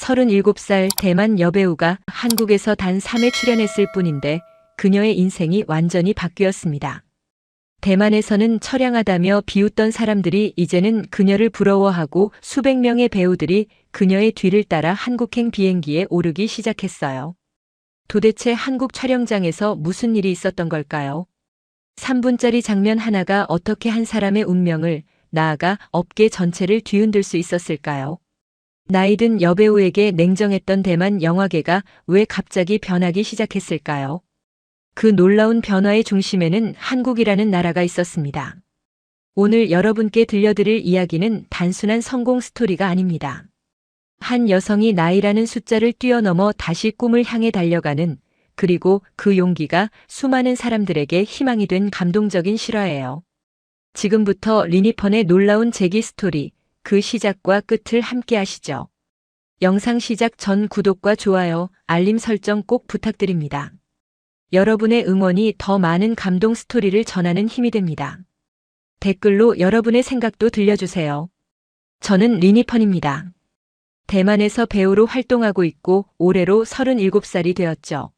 37살 대만 여배우가 한국에서 단 3회 출연했을 뿐인데 그녀의 인생이 완전히 바뀌었습니다. 대만에서는 처량하다며 비웃던 사람들이 이제는 그녀를 부러워하고 수백 명의 배우들이 그녀의 뒤를 따라 한국행 비행기에 오르기 시작했어요. 도대체 한국 촬영장에서 무슨 일이 있었던 걸까요? 3분짜리 장면 하나가 어떻게 한 사람의 운명을, 나아가 업계 전체를 뒤흔들 수 있었을까요? 나이든 여배우에게 냉정했던 대만 영화계가 왜 갑자기 변하기 시작했을까요? 그 놀라운 변화의 중심에는 한국이라는 나라가 있었습니다. 오늘 여러분께 들려드릴 이야기는 단순한 성공 스토리가 아닙니다. 한 여성이 나이라는 숫자를 뛰어넘어 다시 꿈을 향해 달려가는, 그리고 그 용기가 수많은 사람들에게 희망이 된 감동적인 실화예요. 지금부터 리니펀의 놀라운 재기 스토리, 그 시작과 끝을 함께 하시죠. 영상 시작 전 구독과 좋아요, 알림 설정 꼭 부탁드립니다. 여러분의 응원이 더 많은 감동 스토리를 전하는 힘이 됩니다. 댓글로 여러분의 생각도 들려주세요. 저는 리니펀입니다. 대만에서 배우로 활동하고 있고 올해로 37살이 되었죠.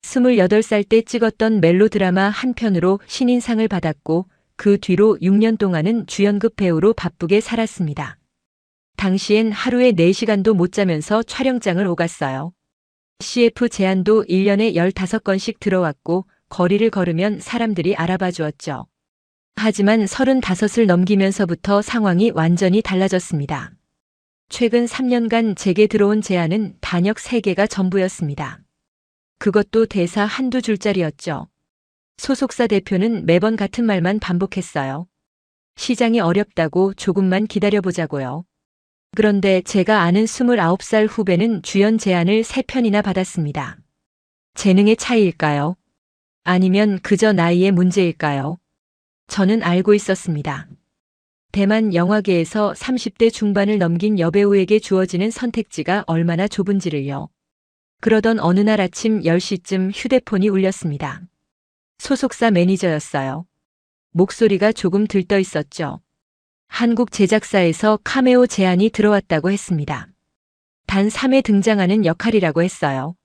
28살 때 찍었던 멜로드라마 한 편으로 신인상을 받았고 그 뒤로 6년 동안은 주연급 배우로 바쁘게 살았습니다. 당시엔 하루에 4시간도 못 자면서 촬영장을 오갔어요. CF 제안도 1년에 15건씩 들어왔고 거리를 걸으면 사람들이 알아봐 주었죠. 하지만 35을 넘기면서부터 상황이 완전히 달라졌습니다. 최근 3년간 제게 들어온 제안은 단역 3개가 전부였습니다. 그것도 대사 한두 줄짜리였죠. 소속사 대표는 매번 같은 말만 반복했어요. 시장이 어렵다고 조금만 기다려보자고요. 그런데 제가 아는 29살 후배는 주연 제안을 3편이나 받았습니다. 재능의 차이일까요? 아니면 그저 나이의 문제일까요? 저는 알고 있었습니다. 대만 영화계에서 30대 중반을 넘긴 여배우에게 주어지는 선택지가 얼마나 좁은지를요. 그러던 어느 날 아침 10시쯤 휴대폰이 울렸습니다. 소속사 매니저였어요. 목소리가 조금 들떠 있었죠. 한국 제작사에서 카메오 제안이 들어왔다고 했습니다. 단 3회 등장하는 역할이라고 했어요.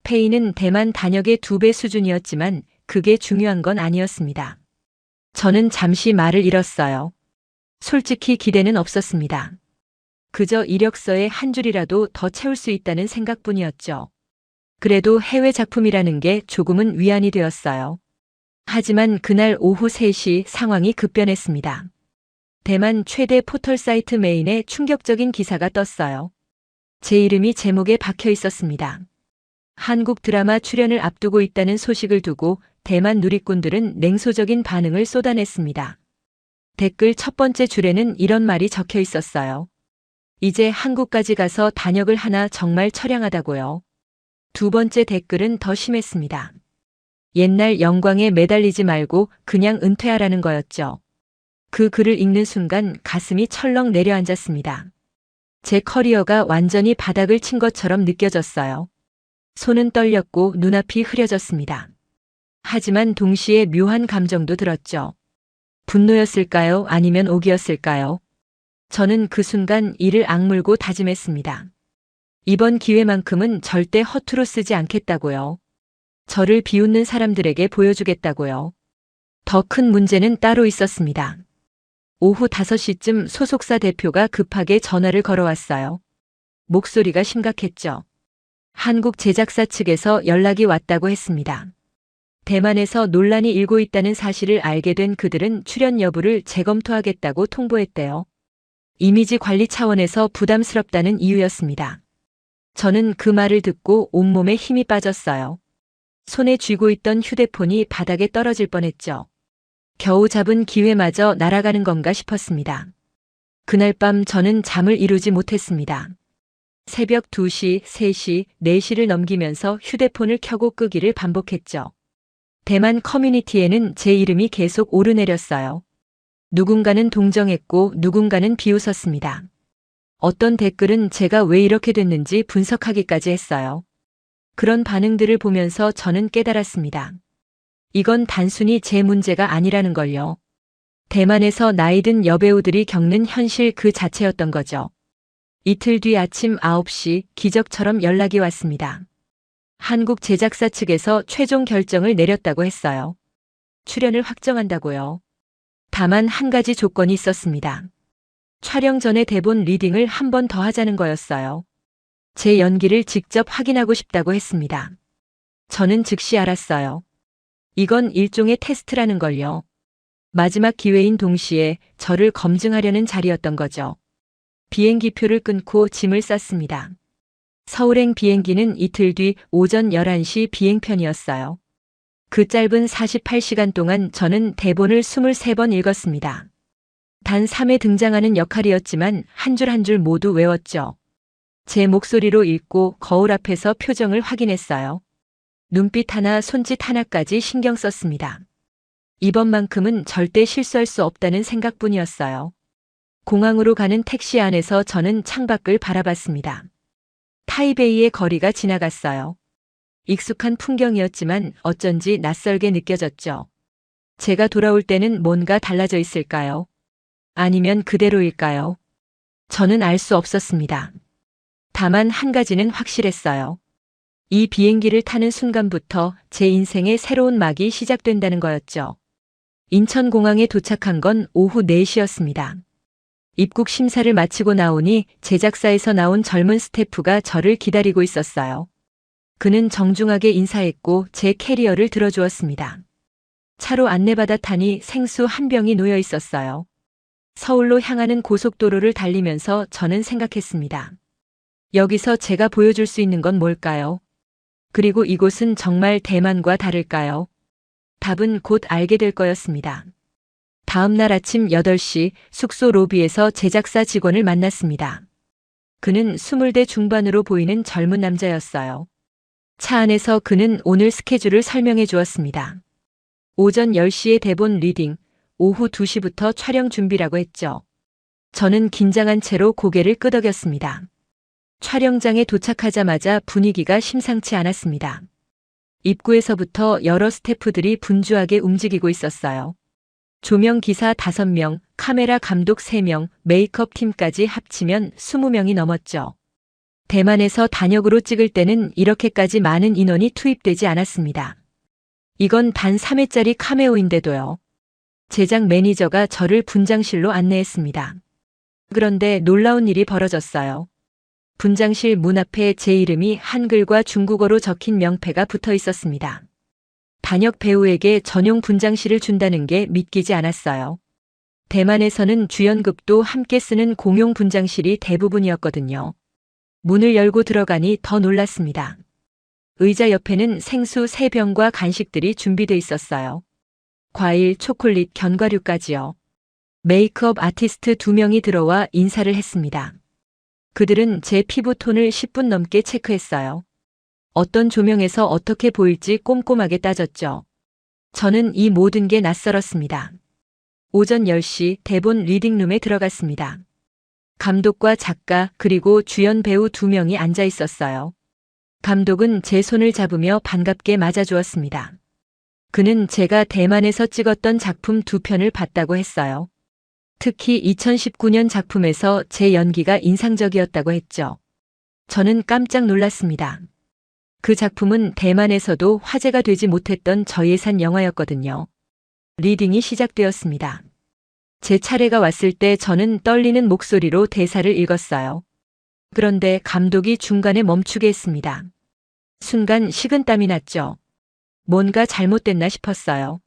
페이는 대만 단역의 2배 수준이었지만 그게 중요한 건 아니었습니다. 저는 잠시 말을 잃었어요. 솔직히 기대는 없었습니다. 그저 이력서에 한 줄이라도 더 채울 수 있다는 생각뿐이었죠. 그래도 해외 작품이라는 게 조금은 위안이 되었어요. 하지만 그날 오후 3시 상황이 급변했습니다. 대만 최대 포털 사이트 메인에 충격적인 기사가 떴어요. 제 이름이 제목에 박혀 있었습니다. 한국 드라마 출연을 앞두고 있다는 소식을 두고 대만 누리꾼들은 냉소적인 반응을 쏟아냈습니다. 댓글 첫 번째 줄에는 이런 말이 적혀 있었어요. 이제 한국까지 가서 단역을 하나 정말 처량하다고요. 두 번째 댓글은 더 심했습니다. 옛날 영광에 매달리지 말고 그냥 은퇴하라는 거였죠. 그 글을 읽는 순간 가슴이 철렁 내려앉았습니다. 제 커리어가 완전히 바닥을 친 것처럼 느껴졌어요. 손은 떨렸고 눈앞이 흐려졌습니다. 하지만 동시에 묘한 감정도 들었죠. 분노였을까요? 아니면 오기였을까요? 저는 그 순간 이를 악물고 다짐했습니다. 이번 기회만큼은 절대 허투루 쓰지 않겠다고요. 저를 비웃는 사람들에게 보여주겠다고요. 더 큰 문제는 따로 있었습니다. 오후 5시쯤 소속사 대표가 급하게 전화를 걸어왔어요. 목소리가 심각했죠. 한국 제작사 측에서 연락이 왔다고 했습니다. 대만에서 논란이 일고 있다는 사실을 알게 된 그들은 출연 여부를 재검토하겠다고 통보했대요. 이미지 관리 차원에서 부담스럽다는 이유였습니다. 저는 그 말을 듣고 온몸에 힘이 빠졌어요. 손에 쥐고 있던 휴대폰이 바닥에 떨어질 뻔했죠. 겨우 잡은 기회마저 날아가는 건가 싶었습니다. 그날 밤 저는 잠을 이루지 못했습니다. 새벽 2시, 3시, 4시를 넘기면서 휴대폰을 켜고 끄기를 반복했죠. 대만 커뮤니티에는 제 이름이 계속 오르내렸어요. 누군가는 동정했고 누군가는 비웃었습니다. 어떤 댓글은 제가 왜 이렇게 됐는지 분석하기까지 했어요. 그런 반응들을 보면서 저는 깨달았습니다. 이건 단순히 제 문제가 아니라는 걸요. 대만에서 나이든 여배우들이 겪는 현실 그 자체였던 거죠. 이틀 뒤 아침 9시 기적처럼 연락이 왔습니다. 한국 제작사 측에서 최종 결정을 내렸다고 했어요. 출연을 확정한다고요. 다만 한 가지 조건이 있었습니다. 촬영 전에 대본 리딩을 한 번 더 하자는 거였어요. 제 연기를 직접 확인하고 싶다고 했습니다. 저는 즉시 알았어요. 이건 일종의 테스트라는 걸요. 마지막 기회인 동시에 저를 검증하려는 자리였던 거죠. 비행기표를 끊고 짐을 쌌습니다. 서울행 비행기는 이틀 뒤 오전 11시 비행편이었어요. 그 짧은 48시간 동안 저는 대본을 23번 읽었습니다. 단 3회 등장하는 역할이었지만 한 줄 한 줄 모두 외웠죠. 제 목소리로 읽고 거울 앞에서 표정을 확인했어요. 눈빛 하나 손짓 하나까지 신경 썼습니다. 이번만큼은 절대 실수할 수 없다는 생각뿐이었어요. 공항으로 가는 택시 안에서 저는 창밖을 바라봤습니다. 타이베이의 거리가 지나갔어요. 익숙한 풍경이었지만 어쩐지 낯설게 느껴졌죠. 제가 돌아올 때는 뭔가 달라져 있을까요? 아니면 그대로일까요? 저는 알 수 없었습니다. 다만 한 가지는 확실했어요. 이 비행기를 타는 순간부터 제 인생의 새로운 막이 시작된다는 거였죠. 인천공항에 도착한 건 오후 4시였습니다. 입국 심사를 마치고 나오니 제작사에서 나온 젊은 스태프가 저를 기다리고 있었어요. 그는 정중하게 인사했고 제 캐리어를 들어주었습니다. 차로 안내받아 타니 생수 한 병이 놓여 있었어요. 서울로 향하는 고속도로를 달리면서 저는 생각했습니다. 여기서 제가 보여줄 수 있는 건 뭘까요? 그리고 이곳은 정말 대만과 다를까요? 답은 곧 알게 될 거였습니다. 다음 날 아침 8시 숙소 로비에서 제작사 직원을 만났습니다. 그는 20대 중반으로 보이는 젊은 남자였어요. 차 안에서 그는 오늘 스케줄을 설명해 주었습니다. 오전 10시에 대본 리딩, 오후 2시부터 촬영 준비라고 했죠. 저는 긴장한 채로 고개를 끄덕였습니다. 촬영장에 도착하자마자 분위기가 심상치 않았습니다. 입구에서부터 여러 스태프들이 분주하게 움직이고 있었어요. 조명 기사 5명, 카메라 감독 3명, 메이크업 팀까지 합치면 20명이 넘었죠. 대만에서 단역으로 찍을 때는 이렇게까지 많은 인원이 투입되지 않았습니다. 이건 단 3회짜리 카메오인데도요. 제작 매니저가 저를 분장실로 안내했습니다. 그런데 놀라운 일이 벌어졌어요. 분장실 문 앞에 제 이름이 한글과 중국어로 적힌 명패가 붙어 있었습니다. 단역 배우에게 전용 분장실을 준다는 게 믿기지 않았어요. 대만에서는 주연급도 함께 쓰는 공용 분장실이 대부분이었거든요. 문을 열고 들어가니 더 놀랐습니다. 의자 옆에는 생수 3병과 간식들이 준비돼 있었어요. 과일, 초콜릿, 견과류까지요. 메이크업 아티스트 2명이 들어와 인사를 했습니다. 그들은 제 피부톤을 10분 넘게 체크했어요. 어떤 조명에서 어떻게 보일지 꼼꼼하게 따졌죠. 저는 이 모든 게 낯설었습니다. 오전 10시 대본 리딩룸에 들어갔습니다. 감독과 작가 그리고 주연 배우 2명이 앉아 있었어요. 감독은 제 손을 잡으며 반갑게 맞아주었습니다. 그는 제가 대만에서 찍었던 작품 2편을 봤다고 했어요. 특히 2019년 작품에서 제 연기가 인상적이었다고 했죠. 저는 깜짝 놀랐습니다. 그 작품은 대만에서도 화제가 되지 못했던 저예산 영화였거든요. 리딩이 시작되었습니다. 제 차례가 왔을 때 저는 떨리는 목소리로 대사를 읽었어요. 그런데 감독이 중간에 멈추게 했습니다. 순간 식은땀이 났죠. 뭔가 잘못됐나 싶었어요.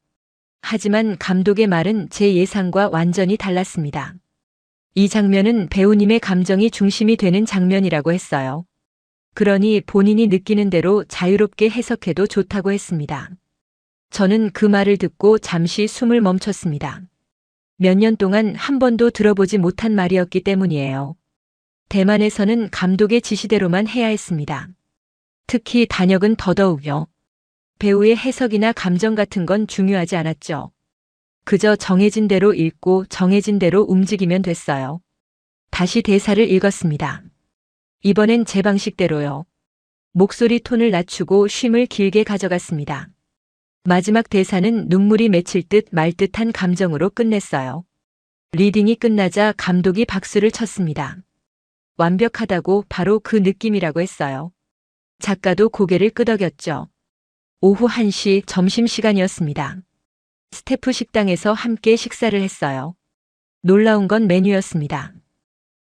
하지만 감독의 말은 제 예상과 완전히 달랐습니다. 이 장면은 배우님의 감정이 중심이 되는 장면이라고 했어요. 그러니 본인이 느끼는 대로 자유롭게 해석해도 좋다고 했습니다. 저는 그 말을 듣고 잠시 숨을 멈췄습니다. 몇 년 동안 한 번도 들어보지 못한 말이었기 때문이에요. 대만에서는 감독의 지시대로만 해야 했습니다. 특히 단역은 더더욱요. 배우의 해석이나 감정 같은 건 중요하지 않았죠. 그저 정해진 대로 읽고 정해진 대로 움직이면 됐어요. 다시 대사를 읽었습니다. 이번엔 제 방식대로요. 목소리 톤을 낮추고 쉼을 길게 가져갔습니다. 마지막 대사는 눈물이 맺힐 듯 말 듯한 감정으로 끝냈어요. 리딩이 끝나자 감독이 박수를 쳤습니다. 완벽하다고 바로 그 느낌이라고 했어요. 작가도 고개를 끄덕였죠. 오후 1시 점심시간이었습니다. 스태프 식당에서 함께 식사를 했어요. 놀라운 건 메뉴였습니다.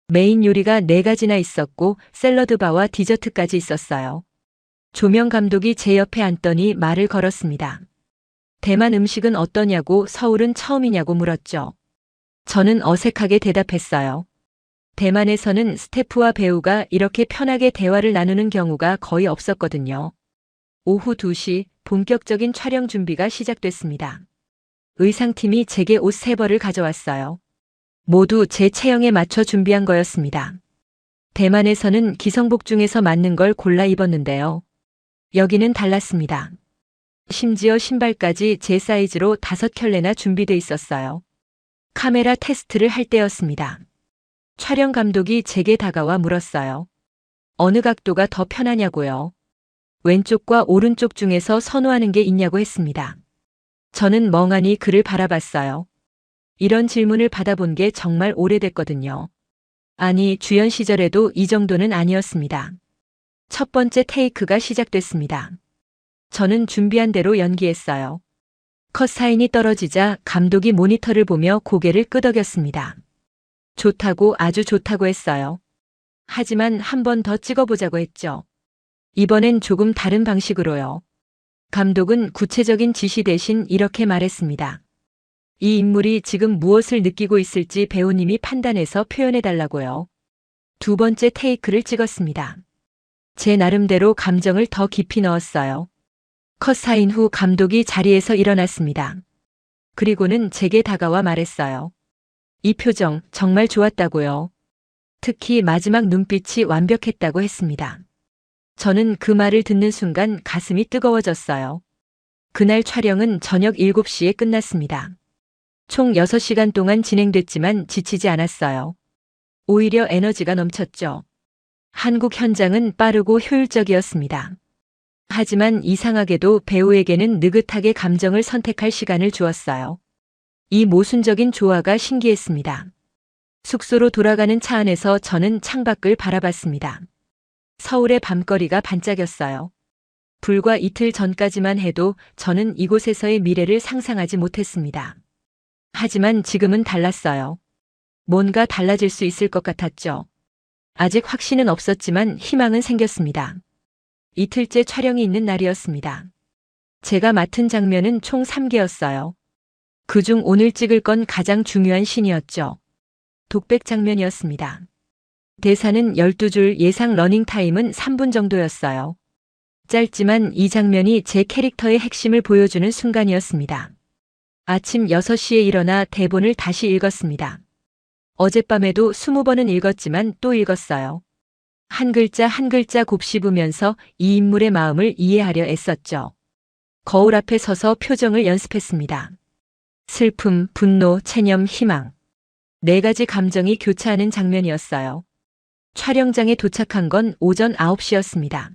메인 요리가 4가지나 있었고 샐러드바와 디저트까지 있었어요. 조명 감독이 제 옆에 앉더니 말을 걸었습니다. 대만 음식은 어떠냐고, 서울은 처음이냐고 물었죠. 저는 어색하게 대답했어요. 대만에서는 스태프와 배우가 이렇게 편하게 대화를 나누는 경우가 거의 없었거든요. 오후 2시 본격적인 촬영 준비가 시작됐습니다. 의상팀이 제게 옷 3벌을 가져왔어요. 모두 제 체형에 맞춰 준비한 거였습니다. 대만에서는 기성복 중에서 맞는 걸 골라 입었는데요. 여기는 달랐습니다. 심지어 신발까지 제 사이즈로 5켤레나 준비돼 있었어요. 카메라 테스트를 할 때였습니다. 촬영 감독이 제게 다가와 물었어요. 어느 각도가 더 편하냐고요. 왼쪽과 오른쪽 중에서 선호하는 게 있냐고 했습니다. 저는 멍하니 그를 바라봤어요. 이런 질문을 받아본 게 정말 오래됐거든요. 아니, 주연 시절에도 이 정도는 아니었습니다. 첫 번째 테이크가 시작됐습니다. 저는 준비한 대로 연기했어요. 컷 사인이 떨어지자 감독이 모니터를 보며 고개를 끄덕였습니다. 좋다고, 아주 좋다고 했어요. 하지만 한 번 더 찍어보자고 했죠. 이번엔 조금 다른 방식으로요. 감독은 구체적인 지시 대신 이렇게 말했습니다. 이 인물이 지금 무엇을 느끼고 있을지 배우님이 판단해서 표현해달라고요. 2번째 테이크를 찍었습니다. 제 나름대로 감정을 더 깊이 넣었어요. 컷 사인 후 감독이 자리에서 일어났습니다. 그리고는 제게 다가와 말했어요. 이 표정 정말 좋았다고요. 특히 마지막 눈빛이 완벽했다고 했습니다. 저는 그 말을 듣는 순간 가슴이 뜨거워졌어요. 그날 촬영은 저녁 7시에 끝났습니다. 총 6시간 동안 진행됐지만 지치지 않았어요. 오히려 에너지가 넘쳤죠. 한국 현장은 빠르고 효율적이었습니다. 하지만 이상하게도 배우에게는 느긋하게 감정을 선택할 시간을 주었어요. 이 모순적인 조화가 신기했습니다. 숙소로 돌아가는 차 안에서 저는 창밖을 바라봤습니다. 서울의 밤거리가 반짝였어요. 불과 이틀 전까지만 해도 저는 이곳에서의 미래를 상상하지 못했습니다. 하지만 지금은 달랐어요. 뭔가 달라질 수 있을 것 같았죠. 아직 확신은 없었지만 희망은 생겼습니다. 이틀째 촬영이 있는 날이었습니다. 제가 맡은 장면은 총 3개였어요. 그중 오늘 찍을 건 가장 중요한 씬이었죠. 독백 장면이었습니다. 대사는 12줄, 예상 러닝타임은 3분 정도였어요. 짧지만 이 장면이 제 캐릭터의 핵심을 보여주는 순간이었습니다. 아침 6시에 일어나 대본을 다시 읽었습니다. 어젯밤에도 20번은 읽었지만 또 읽었어요. 한 글자 한 글자 곱씹으면서 이 인물의 마음을 이해하려 애썼죠. 거울 앞에 서서 표정을 연습했습니다. 슬픔, 분노, 체념, 희망. 4가지 감정이 교차하는 장면이었어요. 촬영장에 도착한 건 오전 9시였습니다.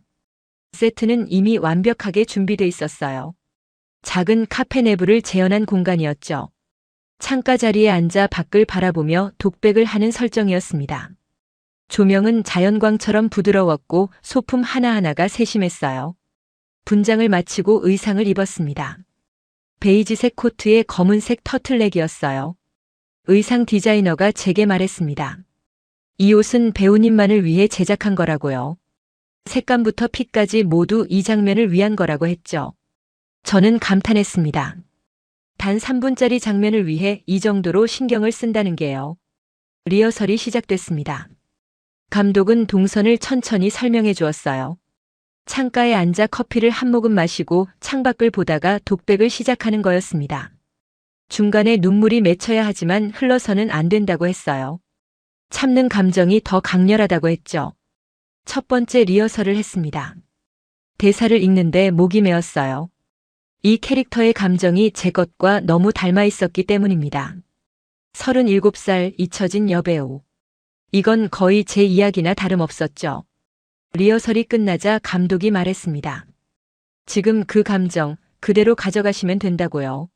세트는 이미 완벽하게 준비돼 있었어요. 작은 카페 내부를 재현한 공간이었죠. 창가 자리에 앉아 밖을 바라보며 독백을 하는 설정이었습니다. 조명은 자연광처럼 부드러웠고 소품 하나하나가 세심했어요. 분장을 마치고 의상을 입었습니다. 베이지색 코트에 검은색 터틀넥이었어요. 의상 디자이너가 제게 말했습니다. 이 옷은 배우님만을 위해 제작한 거라고요. 색감부터 핏까지 모두 이 장면을 위한 거라고 했죠. 저는 감탄했습니다. 단 3분짜리 장면을 위해 이 정도로 신경을 쓴다는 게요. 리허설이 시작됐습니다. 감독은 동선을 천천히 설명해 주었어요. 창가에 앉아 커피를 한 모금 마시고 창밖을 보다가 독백을 시작하는 거였습니다. 중간에 눈물이 맺혀야 하지만 흘러서는 안 된다고 했어요. 참는 감정이 더 강렬하다고 했죠. 첫 번째 리허설을 했습니다. 대사를 읽는데 목이 메었어요. 이 캐릭터의 감정이 제 것과 너무 닮아 있었기 때문입니다. 37살 잊혀진 여배우. 이건 거의 제 이야기나 다름없었죠. 리허설이 끝나자 감독이 말했습니다. 지금 그 감정 그대로 가져가시면 된다고요.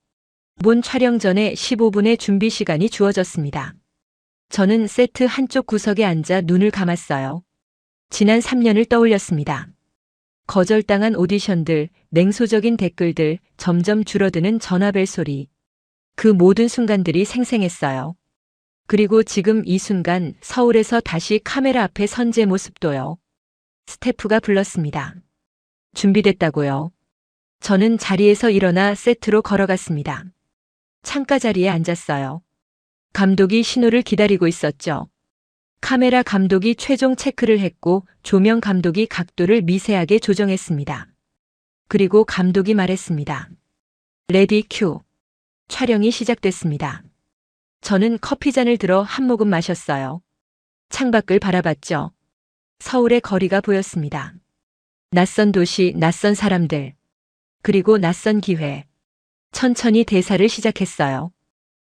본 촬영 전에 15분의 준비 시간이 주어졌습니다. 저는 세트 한쪽 구석에 앉아 눈을 감았어요. 지난 3년을 떠올렸습니다. 거절당한 오디션들, 냉소적인 댓글들, 점점 줄어드는 전화벨 소리. 그 모든 순간들이 생생했어요. 그리고 지금 이 순간 서울에서 다시 카메라 앞에 선 제 모습도요. 스태프가 불렀습니다. 준비됐다고요. 저는 자리에서 일어나 세트로 걸어갔습니다. 창가 자리에 앉았어요. 감독이 신호를 기다리고 있었죠. 카메라 감독이 최종 체크를 했고 조명 감독이 각도를 미세하게 조정했습니다. 그리고 감독이 말했습니다. 레디 큐. 촬영이 시작됐습니다. 저는 커피잔을 들어 한 모금 마셨어요. 창밖을 바라봤죠. 서울의 거리가 보였습니다. 낯선 도시, 낯선 사람들. 그리고 낯선 기회. 천천히 대사를 시작했어요.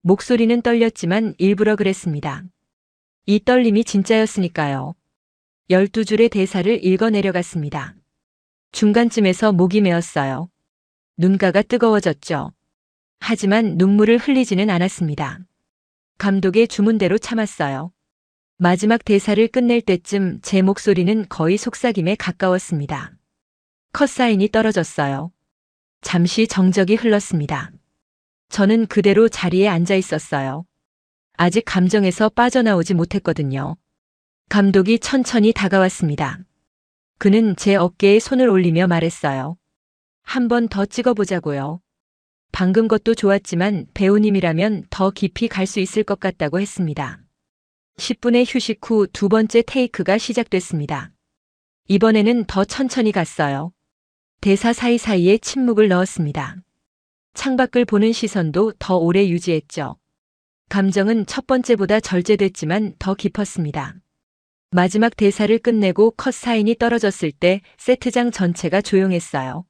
목소리는 떨렸지만 일부러 그랬습니다. 이 떨림이 진짜였으니까요. 12줄의 대사를 읽어 내려갔습니다. 중간쯤에서 목이 메었어요. 눈가가 뜨거워졌죠. 하지만 눈물을 흘리지는 않았습니다. 감독의 주문대로 참았어요. 마지막 대사를 끝낼 때쯤 제 목소리는 거의 속삭임에 가까웠습니다. 컷사인이 떨어졌어요. 잠시 정적이 흘렀습니다. 저는 그대로 자리에 앉아 있었어요. 아직 감정에서 빠져나오지 못했거든요. 감독이 천천히 다가왔습니다. 그는 제 어깨에 손을 올리며 말했어요. 한 번 더 찍어보자고요. 방금 것도 좋았지만 배우님이라면 더 깊이 갈 수 있을 것 같다고 했습니다. 10분의 휴식 후 두 번째 테이크가 시작됐습니다. 이번에는 더 천천히 갔어요. 대사 사이사이에 침묵을 넣었습니다. 창밖을 보는 시선도 더 오래 유지했죠. 감정은 첫 번째보다 절제됐지만 더 깊었습니다. 마지막 대사를 끝내고 컷 사인이 떨어졌을 때 세트장 전체가 조용했어요.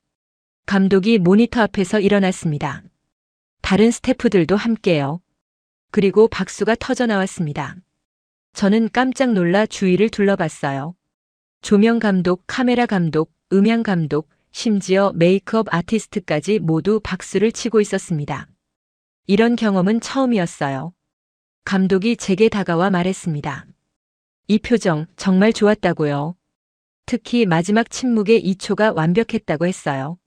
감독이 모니터 앞에서 일어났습니다. 다른 스태프들도 함께요. 그리고 박수가 터져 나왔습니다. 저는 깜짝 놀라 주위를 둘러봤어요. 조명 감독, 카메라 감독, 음향 감독, 심지어 메이크업 아티스트까지 모두 박수를 치고 있었습니다. 이런 경험은 처음이었어요. 감독이 제게 다가와 말했습니다. 이 표정 정말 좋았다고요. 특히 마지막 침묵의 2초가 완벽했다고 했어요.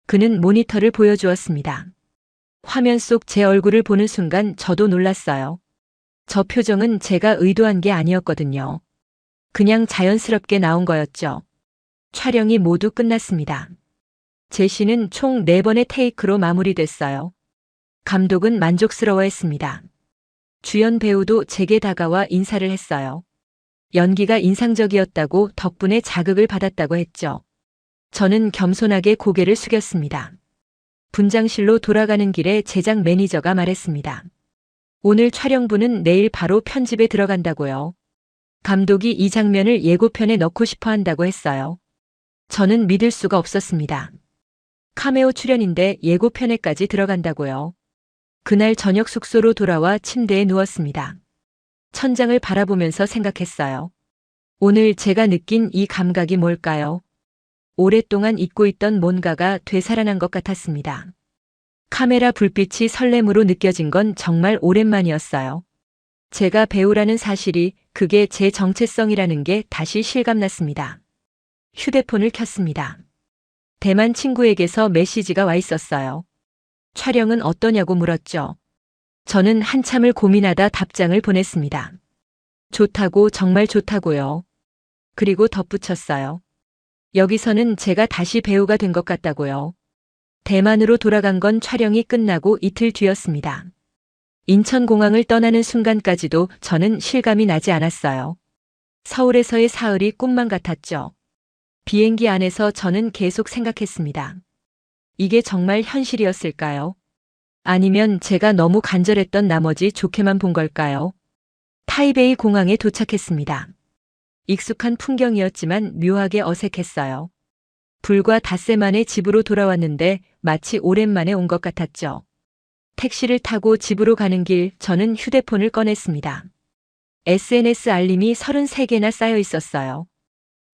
그는 모니터를 보여주었습니다. 화면 속 제 얼굴을 보는 순간 저도 놀랐어요. 저 표정은 제가 의도한 게 아니었거든요. 그냥 자연스럽게 나온 거였죠. 촬영이 모두 끝났습니다. 제시는 총 4번의 테이크로 마무리됐어요. 감독은 만족스러워했습니다. 주연 배우도 제게 다가와 인사를 했어요. 연기가 인상적이었다고 덕분에 자극을 받았다고 했죠. 저는 겸손하게 고개를 숙였습니다. 분장실로 돌아가는 길에 제작 매니저가 말했습니다. 오늘 촬영부는 내일 바로 편집에 들어간다고요. 감독이 이 장면을 예고편에 넣고 싶어 한다고 했어요. 저는 믿을 수가 없었습니다. 카메오 출연인데 예고편에까지 들어간다고요. 그날 저녁 숙소로 돌아와 침대에 누웠습니다. 천장을 바라보면서 생각했어요. 오늘 제가 느낀 이 감각이 뭘까요? 오랫동안 잊고 있던 뭔가가 되살아난 것 같았습니다. 카메라 불빛이 설렘으로 느껴진 건 정말 오랜만이었어요. 제가 배우라는 사실이, 그게 제 정체성이라는 게 다시 실감났습니다. 휴대폰을 켰습니다. 대만 친구에게서 메시지가 와 있었어요. 촬영은 어떠냐고 물었죠. 저는 한참을 고민하다 답장을 보냈습니다. 좋다고, 정말 좋다고요. 그리고 덧붙였어요. 여기서는 제가 다시 배우가 된 것 같다고요. 대만으로 돌아간 건 촬영이 끝나고 이틀 뒤였습니다. 인천공항을 떠나는 순간까지도 저는 실감이 나지 않았어요. 서울에서의 사흘이 꿈만 같았죠. 비행기 안에서 저는 계속 생각했습니다. 이게 정말 현실이었을까요? 아니면 제가 너무 간절했던 나머지 좋게만 본 걸까요? 타이베이 공항에 도착했습니다. 익숙한 풍경이었지만 묘하게 어색했어요. 불과 닷새 만에 집으로 돌아왔는데 마치 오랜만에 온 것 같았죠. 택시를 타고 집으로 가는 길, 저는 휴대폰을 꺼냈습니다. SNS 알림이 33개나 쌓여 있었어요.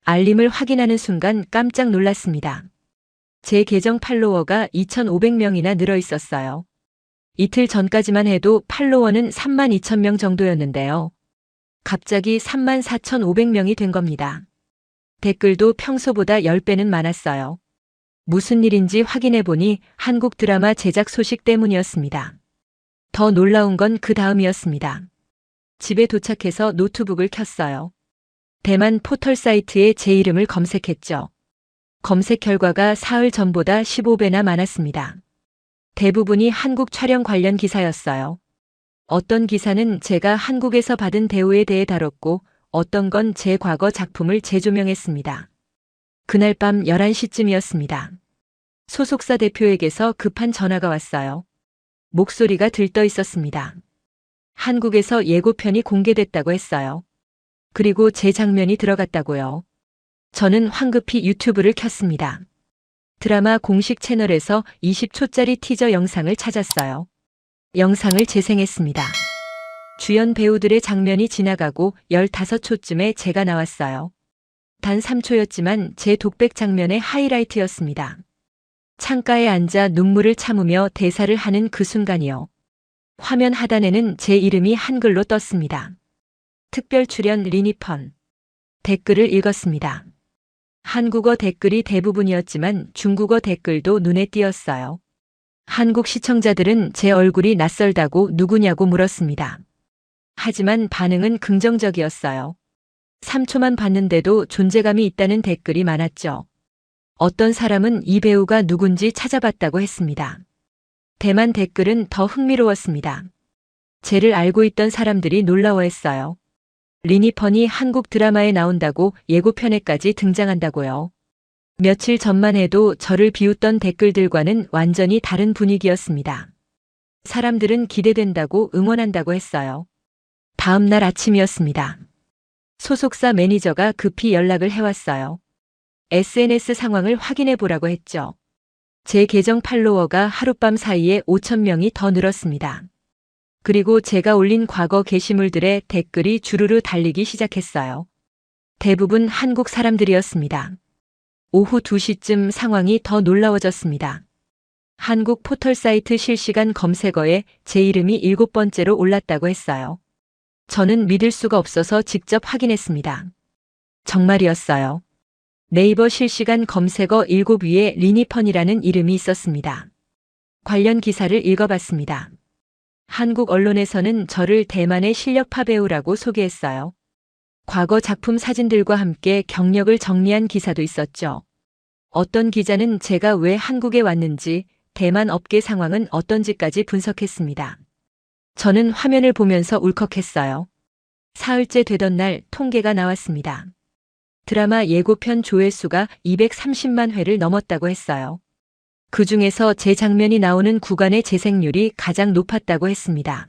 알림을 확인하는 순간 깜짝 놀랐습니다. 제 계정 팔로워가 2,500명이나 늘어 있었어요. 이틀 전까지만 해도 팔로워는 32,000명 정도였는데요. 갑자기 34,500명이 된 겁니다. 댓글도 평소보다 10배는 많았어요. 무슨 일인지 확인해 보니 한국 드라마 제작 소식 때문이었습니다. 더 놀라운 건 그 다음이었습니다. 집에 도착해서 노트북을 켰어요. 대만 포털 사이트에 제 이름을 검색했죠. 검색 결과가 사흘 전보다 15배나 많았습니다. 대부분이 한국 촬영 관련 기사였어요. 어떤 기사는 제가 한국에서 받은 대우에 대해 다뤘고 어떤 건 제 과거 작품을 재조명했습니다. 그날 밤 11시쯤이었습니다. 소속사 대표에게서 급한 전화가 왔어요. 목소리가 들떠 있었습니다. 한국에서 예고편이 공개됐다고 했어요. 그리고 제 장면이 들어갔다고요. 저는 황급히 유튜브를 켰습니다. 드라마 공식 채널에서 20초짜리 티저 영상을 찾았어요. 영상을 재생했습니다. 주연 배우들의 장면이 지나가고 15초쯤에 제가 나왔어요. 단 3초였지만 제 독백 장면의 하이라이트였습니다. 창가에 앉아 눈물을 참으며 대사를 하는 그 순간이요. 화면 하단에는 제 이름이 한글로 떴습니다. 특별 출연 리니펀. 댓글을 읽었습니다. 한국어 댓글이 대부분이었지만 중국어 댓글도 눈에 띄었어요. 한국 시청자들은 제 얼굴이 낯설다고 누구냐고 물었습니다. 하지만 반응은 긍정적이었어요. 3초만 봤는데도 존재감이 있다는 댓글이 많았죠. 어떤 사람은 이 배우가 누군지 찾아봤다고 했습니다. 대만 댓글은 더 흥미로웠습니다. 쟤를 알고 있던 사람들이 놀라워했어요. 리니펀이 한국 드라마에 나온다고 예고편에까지 등장한다고요. 며칠 전만 해도 저를 비웃던 댓글들과는 완전히 다른 분위기였습니다. 사람들은 기대된다고 응원한다고 했어요. 다음 날 아침이었습니다. 소속사 매니저가 급히 연락을 해왔어요. SNS 상황을 확인해 보라고 했죠. 제 계정 팔로워가 하룻밤 사이에 5,000명이 더 늘었습니다. 그리고 제가 올린 과거 게시물들의 댓글이 주르르 달리기 시작했어요. 대부분 한국 사람들이었습니다. 오후 2시쯤 상황이 더 놀라워졌습니다. 한국 포털 사이트 실시간 검색어에 제 이름이 7번째로 올랐다고 했어요. 저는 믿을 수가 없어서 직접 확인했습니다. 정말이었어요. 네이버 실시간 검색어 7위에 리니펀이라는 이름이 있었습니다. 관련 기사를 읽어봤습니다. 한국 언론에서는 저를 대만의 실력파 배우라고 소개했어요. 과거 작품 사진들과 함께 경력을 정리한 기사도 있었죠. 어떤 기자는 제가 왜 한국에 왔는지, 대만 업계 상황은 어떤지까지 분석했습니다. 저는 화면을 보면서 울컥했어요. 사흘째 되던 날 통계가 나왔습니다. 드라마 예고편 조회수가 230만 회를 넘었다고 했어요. 그 중에서 제 장면이 나오는 구간의 재생률이 가장 높았다고 했습니다.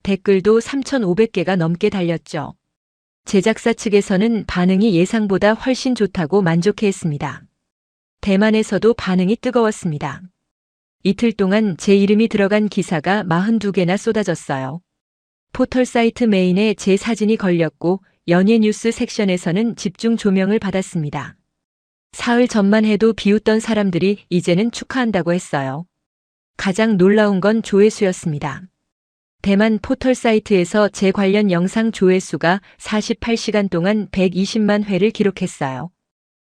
댓글도 3,500개가 넘게 달렸죠. 제작사 측에서는 반응이 예상보다 훨씬 좋다고 만족해했습니다. 대만에서도 반응이 뜨거웠습니다. 이틀 동안 제 이름이 들어간 기사가 42개나 쏟아졌어요. 포털 사이트 메인에 제 사진이 걸렸고 연예 뉴스 섹션에서는 집중 조명을 받았습니다. 사흘 전만 해도 비웃던 사람들이 이제는 축하한다고 했어요. 가장 놀라운 건 조회수였습니다. 대만 포털 사이트에서 제 관련 영상 조회수가 48시간 동안 120만 회를 기록했어요.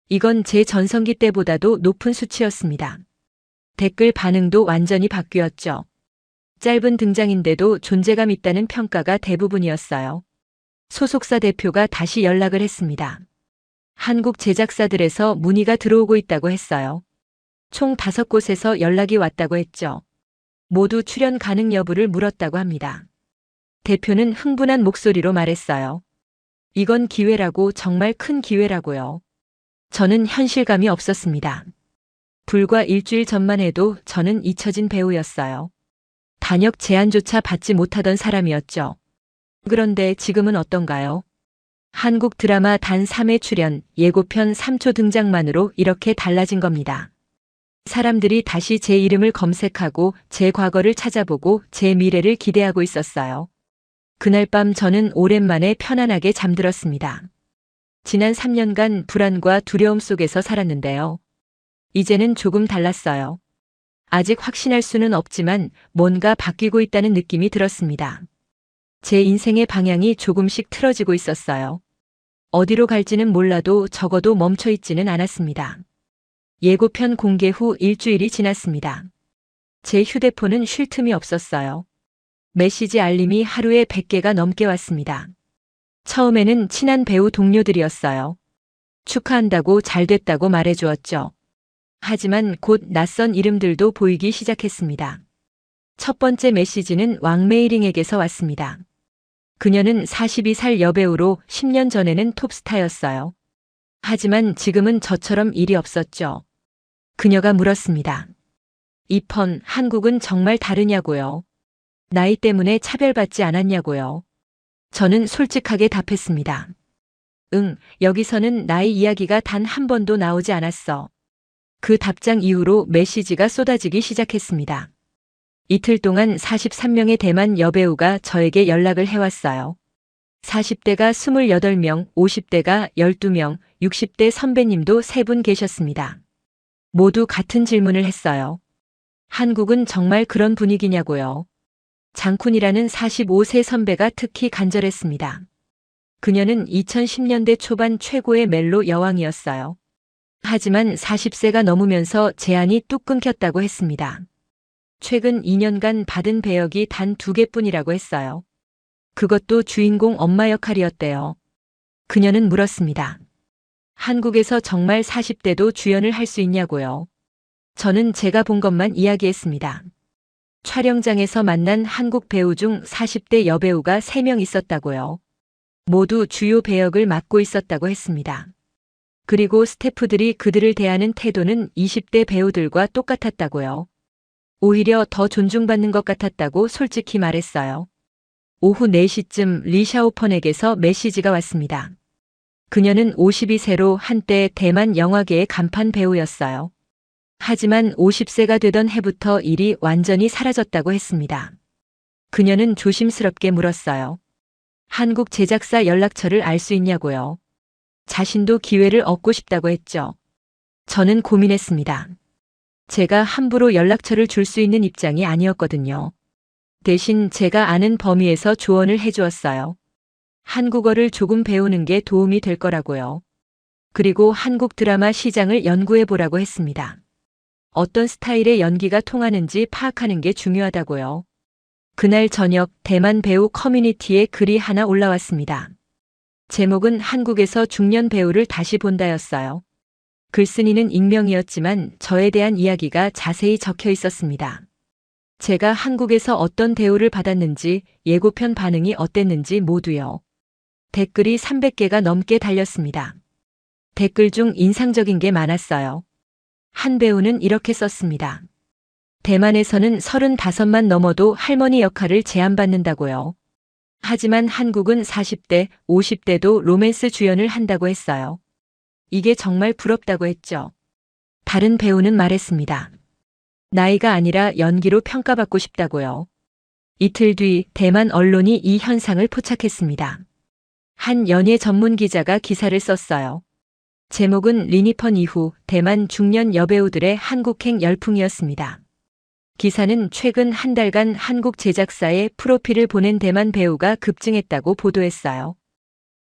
이건 제 전성기 때보다도 높은 수치였습니다. 댓글 반응도 완전히 바뀌었죠. 짧은 등장인데도 존재감 있다는 평가가 대부분이었어요. 소속사 대표가 다시 연락을 했습니다. 한국 제작사들에서 문의가 들어오고 있다고 했어요. 총 5곳에서 연락이 왔다고 했죠. 모두 출연 가능 여부를 물었다고 합니다. 대표는 흥분한 목소리로 말했어요. 이건 기회라고, 정말 큰 기회라고요. 저는 현실감이 없었습니다. 불과 일주일 전만 해도 저는 잊혀진 배우였어요. 단역 제안조차 받지 못하던 사람이었죠. 그런데 지금은 어떤가요? 한국 드라마 단 3회 출연, 예고편 3초 등장만으로 이렇게 달라진 겁니다. 사람들이 다시 제 이름을 검색하고 제 과거를 찾아보고 제 미래를 기대하고 있었어요. 그날 밤 저는 오랜만에 편안하게 잠들었습니다. 지난 3년간 불안과 두려움 속에서 살았는데요. 이제는 조금 달랐어요. 아직 확신할 수는 없지만 뭔가 바뀌고 있다는 느낌이 들었습니다. 제 인생의 방향이 조금씩 틀어지고 있었어요. 어디로 갈지는 몰라도 적어도 멈춰 있지는 않았습니다. 예고편 공개 후 일주일이 지났습니다. 제 휴대폰은 쉴 틈이 없었어요. 메시지 알림이 하루에 100개가 넘게 왔습니다. 처음에는 친한 배우 동료들이었어요. 축하한다고 잘 됐다고 말해주었죠. 하지만 곧 낯선 이름들도 보이기 시작했습니다. 첫 번째 메시지는 왕메이링에게서 왔습니다. 그녀는 42살 여배우로 10년 전에는 톱스타였어요. 하지만 지금은 저처럼 일이 없었죠. 그녀가 물었습니다. 이펀, 한국은 정말 다르냐고요. 나이 때문에 차별받지 않았냐고요. 저는 솔직하게 답했습니다. 응, 여기서는 나이 이야기가 단 한 번도 나오지 않았어. 그 답장 이후로 메시지가 쏟아지기 시작했습니다. 이틀 동안 43명의 대만 여배우가 저에게 연락을 해왔어요. 40대가 28명, 50대가 12명, 60대 선배님도 3분 계셨습니다. 모두 같은 질문을 했어요. 한국은 정말 그런 분위기냐고요. 장쿤이라는 45세 선배가 특히 간절했습니다. 그녀는 2010년대 초반 최고의 멜로 여왕이었어요. 하지만 40세가 넘으면서 제안이 뚝 끊겼다고 했습니다. 최근 2년간 받은 배역이 단 2개뿐이라고 했어요. 그것도 주인공 엄마 역할이었대요. 그녀는 물었습니다. 한국에서 정말 40대도 주연을 할 수 있냐고요. 저는 제가 본 것만 이야기했습니다. 촬영장에서 만난 한국 배우 중 40대 여배우가 3명 있었다고요. 모두 주요 배역을 맡고 있었다고 했습니다. 그리고 스태프들이 그들을 대하는 태도는 20대 배우들과 똑같았다고요. 오히려 더 존중받는 것 같았다고 솔직히 말했어요. 오후 4시쯤 리샤오펀에게서 메시지가 왔습니다. 그녀는 52세로 한때 대만 영화계의 간판 배우였어요. 하지만 50세가 되던 해부터 일이 완전히 사라졌다고 했습니다. 그녀는 조심스럽게 물었어요. 한국 제작사 연락처를 알 수 있냐고요. 자신도 기회를 얻고 싶다고 했죠. 저는 고민했습니다. 제가 함부로 연락처를 줄 수 있는 입장이 아니었거든요. 대신 제가 아는 범위에서 조언을 해주었어요. 한국어를 조금 배우는 게 도움이 될 거라고요. 그리고 한국 드라마 시장을 연구해 보라고 했습니다. 어떤 스타일의 연기가 통하는지 파악하는 게 중요하다고요. 그날 저녁 대만 배우 커뮤니티에 글이 하나 올라왔습니다. 제목은 한국에서 중년 배우를 다시 본다였어요. 글쓴이는 익명이었지만 저에 대한 이야기가 자세히 적혀 있었습니다. 제가 한국에서 어떤 대우를 받았는지, 예고편 반응이 어땠는지 모두요. 댓글이 300개가 넘게 달렸습니다. 댓글 중 인상적인 게 많았어요. 한 배우는 이렇게 썼습니다. 대만에서는 35만 넘어도 할머니 역할을 제안받는다고요. 하지만 한국은 40대, 50대도 로맨스 주연을 한다고 했어요. 이게 정말 부럽다고 했죠. 다른 배우는 말했습니다. 나이가 아니라 연기로 평가받고 싶다고요. 이틀 뒤 대만 언론이 이 현상을 포착했습니다. 한 연예 전문 기자가 기사를 썼어요. 제목은 리니펀 이후 대만 중년 여배우들의 한국행 열풍이었습니다. 기사는 최근 한 달간 한국 제작사에 프로필을 보낸 대만 배우가 급증했다고 보도했어요.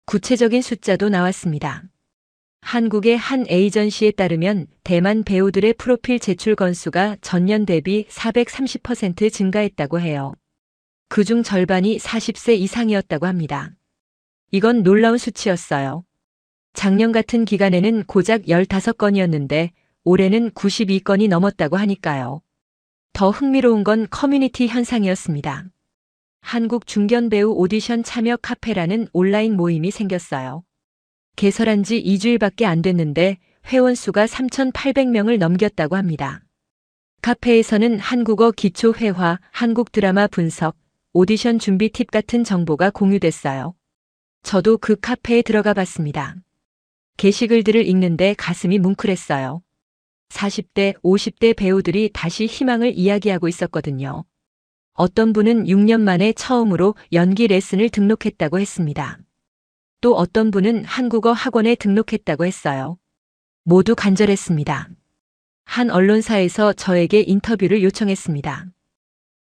구체적인 숫자도 나왔습니다. 한국의 한 에이전시에 따르면 대만 배우들의 프로필 제출 건수가 전년 대비 430% 증가했다고 해요. 그중 절반이 40세 이상이었다고 합니다. 이건 놀라운 수치였어요. 작년 같은 기간에는 고작 15건이었는데 올해는 92건이 넘었다고 하니까요. 더 흥미로운 건 커뮤니티 현상이었습니다. 한국 중견 배우 오디션 참여 카페라는 온라인 모임이 생겼어요. 개설한 지 2주일밖에 안 됐는데 회원 수가 3,800명을 넘겼다고 합니다. 카페에서는 한국어 기초 회화, 한국 드라마 분석, 오디션 준비 팁 같은 정보가 공유됐어요. 저도 그 카페에 들어가 봤습니다. 게시글들을 읽는데 가슴이 뭉클했어요. 40대, 50대 배우들이 다시 희망을 이야기하고 있었거든요. 어떤 분은 6년 만에 처음으로 연기 레슨을 등록했다고 했습니다. 또 어떤 분은 한국어 학원에 등록했다고 했어요. 모두 간절했습니다. 한 언론사에서 저에게 인터뷰를 요청했습니다.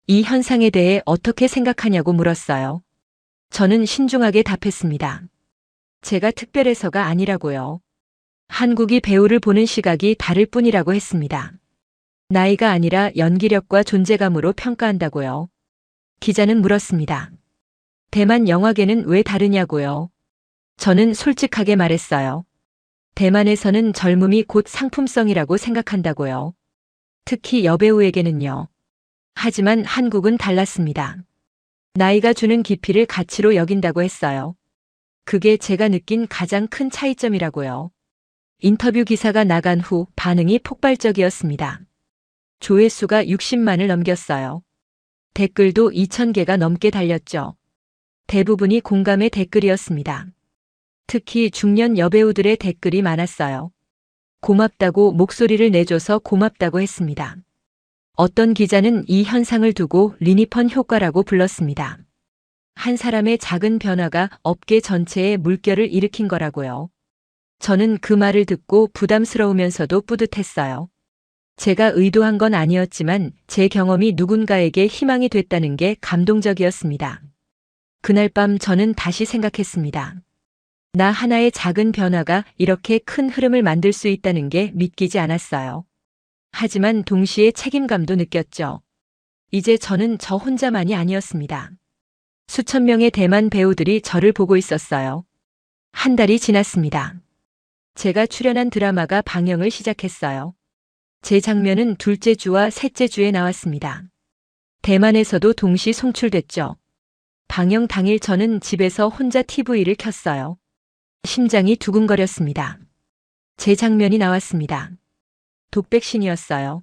이 현상에 대해 어떻게 생각하냐고 물었어요. 저는 신중하게 답했습니다. 제가 특별해서가 아니라고요. 한국이 배우를 보는 시각이 다를 뿐이라고 했습니다. 나이가 아니라 연기력과 존재감으로 평가한다고요. 기자는 물었습니다. 대만 영화계는 왜 다르냐고요. 저는 솔직하게 말했어요. 대만에서는 젊음이 곧 상품성이라고 생각한다고요. 특히 여배우에게는요. 하지만 한국은 달랐습니다. 나이가 주는 깊이를 가치로 여긴다고 했어요. 그게 제가 느낀 가장 큰 차이점이라고요. 인터뷰 기사가 나간 후 반응이 폭발적이었습니다. 조회수가 60만을 넘겼어요. 댓글도 2,000개가 넘게 달렸죠. 대부분이 공감의 댓글이었습니다. 특히 중년 여배우들의 댓글이 많았어요. 고맙다고 목소리를 내줘서 고맙다고 했습니다. 어떤 기자는 이 현상을 두고 리니펀 효과라고 불렀습니다. 한 사람의 작은 변화가 업계 전체에 물결을 일으킨 거라고요. 저는 그 말을 듣고 부담스러우면서도 뿌듯했어요. 제가 의도한 건 아니었지만 제 경험이 누군가에게 희망이 됐다는 게 감동적이었습니다. 그날 밤 저는 다시 생각했습니다. 나 하나의 작은 변화가 이렇게 큰 흐름을 만들 수 있다는 게 믿기지 않았어요. 하지만 동시에 책임감도 느꼈죠. 이제 저는 저 혼자만이 아니었습니다. 수천 명의 대만 배우들이 저를 보고 있었어요. 한 달이 지났습니다. 제가 출연한 드라마가 방영을 시작했어요. 제 장면은 둘째 주와 셋째 주에 나왔습니다. 대만에서도 동시 송출됐죠. 방영 당일 저는 집에서 혼자 TV를 켰어요. 심장이 두근거렸습니다. 제 장면이 나왔습니다. 독백신이었어요.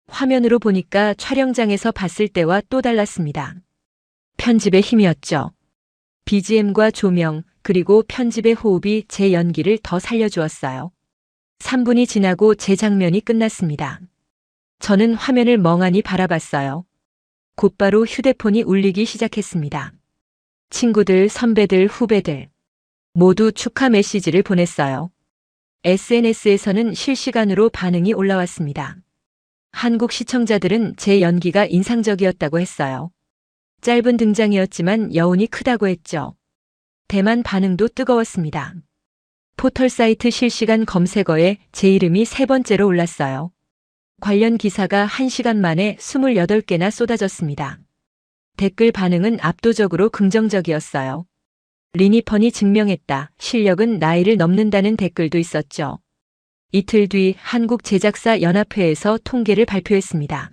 화면으로 보니까 촬영장에서 봤을 때와 또 달랐습니다. 편집의 힘이었죠. BGM과 조명, 그리고 편집의 호흡이 제 연기를 더 살려주었어요. 3분이 지나고 제 장면이 끝났습니다. 저는 화면을 멍하니 바라봤어요. 곧바로 휴대폰이 울리기 시작했습니다. 친구들, 선배들, 후배들 모두 축하 메시지를 보냈어요. SNS에서는 실시간으로 반응이 올라왔습니다. 한국 시청자들은 제 연기가 인상적이었다고 했어요. 짧은 등장이었지만 여운이 크다고 했죠. 대만 반응도 뜨거웠습니다. 포털 사이트 실시간 검색어에 제 이름이 3번째로 올랐어요. 관련 기사가 1시간 만에 28개나 쏟아졌습니다. 댓글 반응은 압도적으로 긍정적이었어요. 리니펀이 증명했다. 실력은 나이를 넘는다는 댓글도 있었죠. 이틀 뒤 한국제작사연합회에서 통계를 발표했습니다.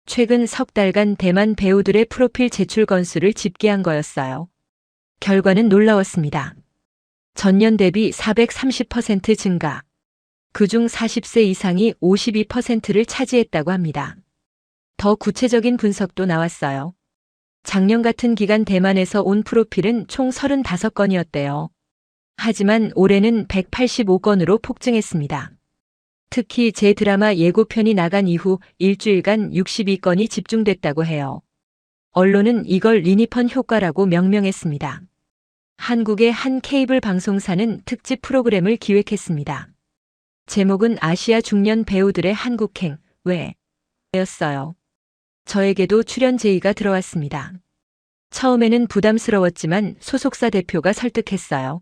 최근 석 달간 대만 배우들의 프로필 제출 건수를 집계한 거였어요. 결과는 놀라웠습니다. 전년 대비 430% 증가. 그중 40세 이상이 52%를 차지했다고 합니다. 더 구체적인 분석도 나왔어요. 작년 같은 기간 대만에서 온 프로필은 총 35건이었대요. 하지만 올해는 185건으로 폭증했습니다. 특히 제 드라마 예고편이 나간 이후 일주일간 62건이 집중됐다고 해요. 언론은 이걸 리니펀 효과라고 명명했습니다. 한국의 한 케이블 방송사는 특집 프로그램을 기획했습니다. 제목은 아시아 중년 배우들의 한국행, 왜였어요. 저에게도 출연 제의가 들어왔습니다. 처음에는 부담스러웠지만 소속사 대표가 설득했어요.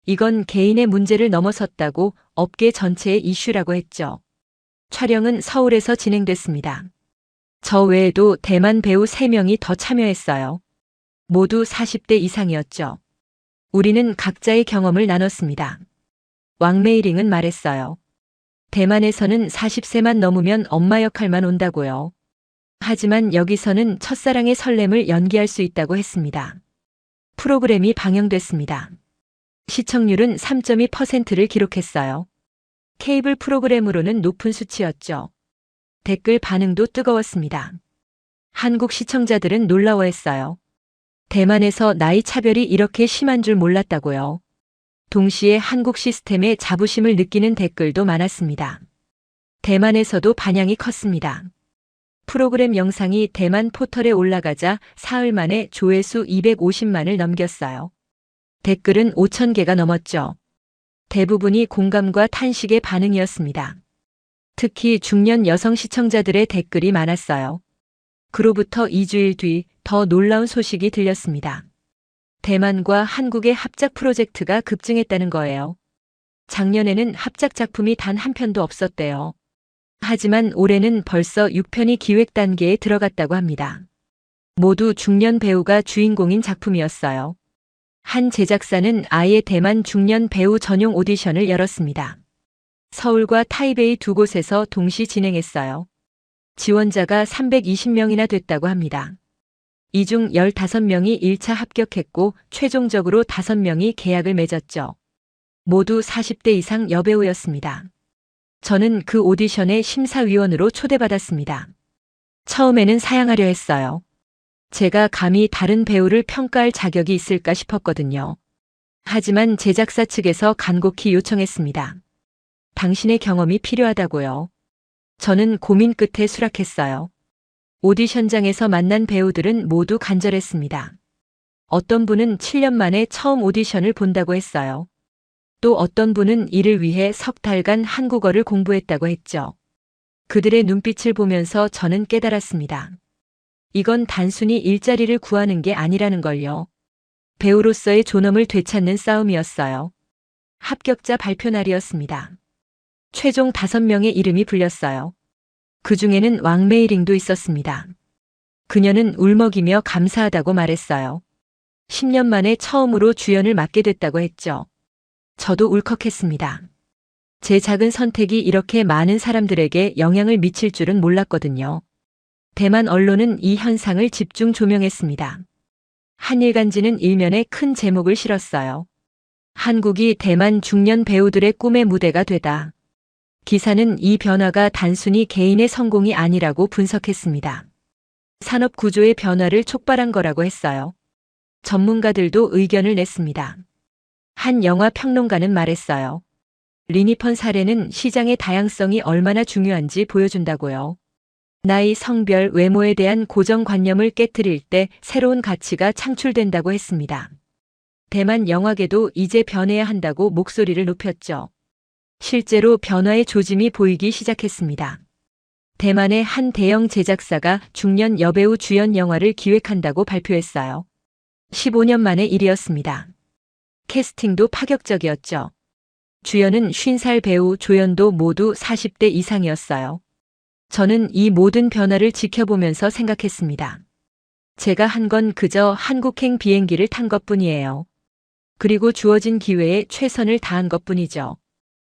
이건 개인의 문제를 넘어섰다고 업계 전체의 이슈라고 했죠. 촬영은 서울에서 진행됐습니다. 저 외에도 대만 배우 3명이 더 참여했어요. 모두 40대 이상이었죠. 우리는 각자의 경험을 나눴습니다. 왕메이링은 말했어요. 대만에서는 40세만 넘으면 엄마 역할만 온다고요. 하지만 여기서는 첫사랑의 설렘을 연기할 수 있다고 했습니다. 프로그램이 방영됐습니다. 시청률은 3.2%를 기록했어요. 케이블 프로그램으로는 높은 수치였죠. 댓글 반응도 뜨거웠습니다. 한국 시청자들은 놀라워했어요. 대만에서 나이 차별이 이렇게 심한 줄 몰랐다고요. 동시에 한국 시스템의 자부심을 느끼는 댓글도 많았습니다. 대만에서도 반향이 컸습니다. 프로그램 영상이 대만 포털에 올라가자 사흘 만에 조회수 250만을 넘겼어요. 댓글은 5,000개가 넘었죠. 대부분이 공감과 탄식의 반응이었습니다. 특히 중년 여성 시청자들의 댓글이 많았어요. 그로부터 2주일 뒤 더 놀라운 소식이 들렸습니다. 대만과 한국의 합작 프로젝트가 급증했다는 거예요. 작년에는 합작 작품이 단 한 편도 없었대요. 하지만 올해는 벌써 6편이 기획 단계에 들어갔다고 합니다. 모두 중년 배우가 주인공인 작품이었어요. 한 제작사는 아예 대만 중년 배우 전용 오디션을 열었습니다. 서울과 타이베이 두 곳에서 동시 진행했어요. 지원자가 320명이나 됐다고 합니다. 이 중 15명이 1차 합격했고 최종적으로 5명이 계약을 맺었죠. 모두 40대 이상 여배우였습니다. 저는 그 오디션의 심사위원으로 초대받았습니다. 처음에는 사양하려 했어요. 제가 감히 다른 배우를 평가할 자격이 있을까 싶었거든요. 하지만 제작사 측에서 간곡히 요청했습니다. 당신의 경험이 필요하다고요. 저는 고민 끝에 수락했어요. 오디션장에서 만난 배우들은 모두 간절했습니다. 어떤 분은 7년 만에 처음 오디션을 본다고 했어요. 또 어떤 분은 이를 위해 석 달간 한국어를 공부했다고 했죠. 그들의 눈빛을 보면서 저는 깨달았습니다. 이건 단순히 일자리를 구하는 게 아니라는 걸요. 배우로서의 존엄을 되찾는 싸움이었어요. 합격자 발표 날이었습니다. 최종 5명의 이름이 불렸어요. 그 중에는 왕메이링도 있었습니다. 그녀는 울먹이며 감사하다고 말했어요. 10년 만에 처음으로 주연을 맡게 됐다고 했죠. 저도 울컥했습니다. 제 작은 선택이 이렇게 많은 사람들에게 영향을 미칠 줄은 몰랐거든요. 대만 언론은 이 현상을 집중 조명했습니다. 한일간지는 일면에 큰 제목을 실었어요. 한국이 대만 중년 배우들의 꿈의 무대가 되다. 기사는 이 변화가 단순히 개인의 성공이 아니라고 분석했습니다. 산업 구조의 변화를 촉발한 거라고 했어요. 전문가들도 의견을 냈습니다. 한 영화 평론가는 말했어요. 리니펀 사례는 시장의 다양성이 얼마나 중요한지 보여준다고요. 나이, 성별, 외모에 대한 고정관념을 깨트릴 때 새로운 가치가 창출된다고 했습니다. 대만 영화계도 이제 변해야 한다고 목소리를 높였죠. 실제로 변화의 조짐이 보이기 시작했습니다. 대만의 한 대형 제작사가 중년 여배우 주연 영화를 기획한다고 발표했어요. 15년 만의 일이었습니다. 캐스팅도 파격적이었죠. 주연은 50살 배우 조연도 모두 40대 이상이었어요. 저는 이 모든 변화를 지켜보면서 생각했습니다. 제가 한 건 그저 한국행 비행기를 탄 것뿐이에요. 그리고 주어진 기회에 최선을 다한 것뿐이죠.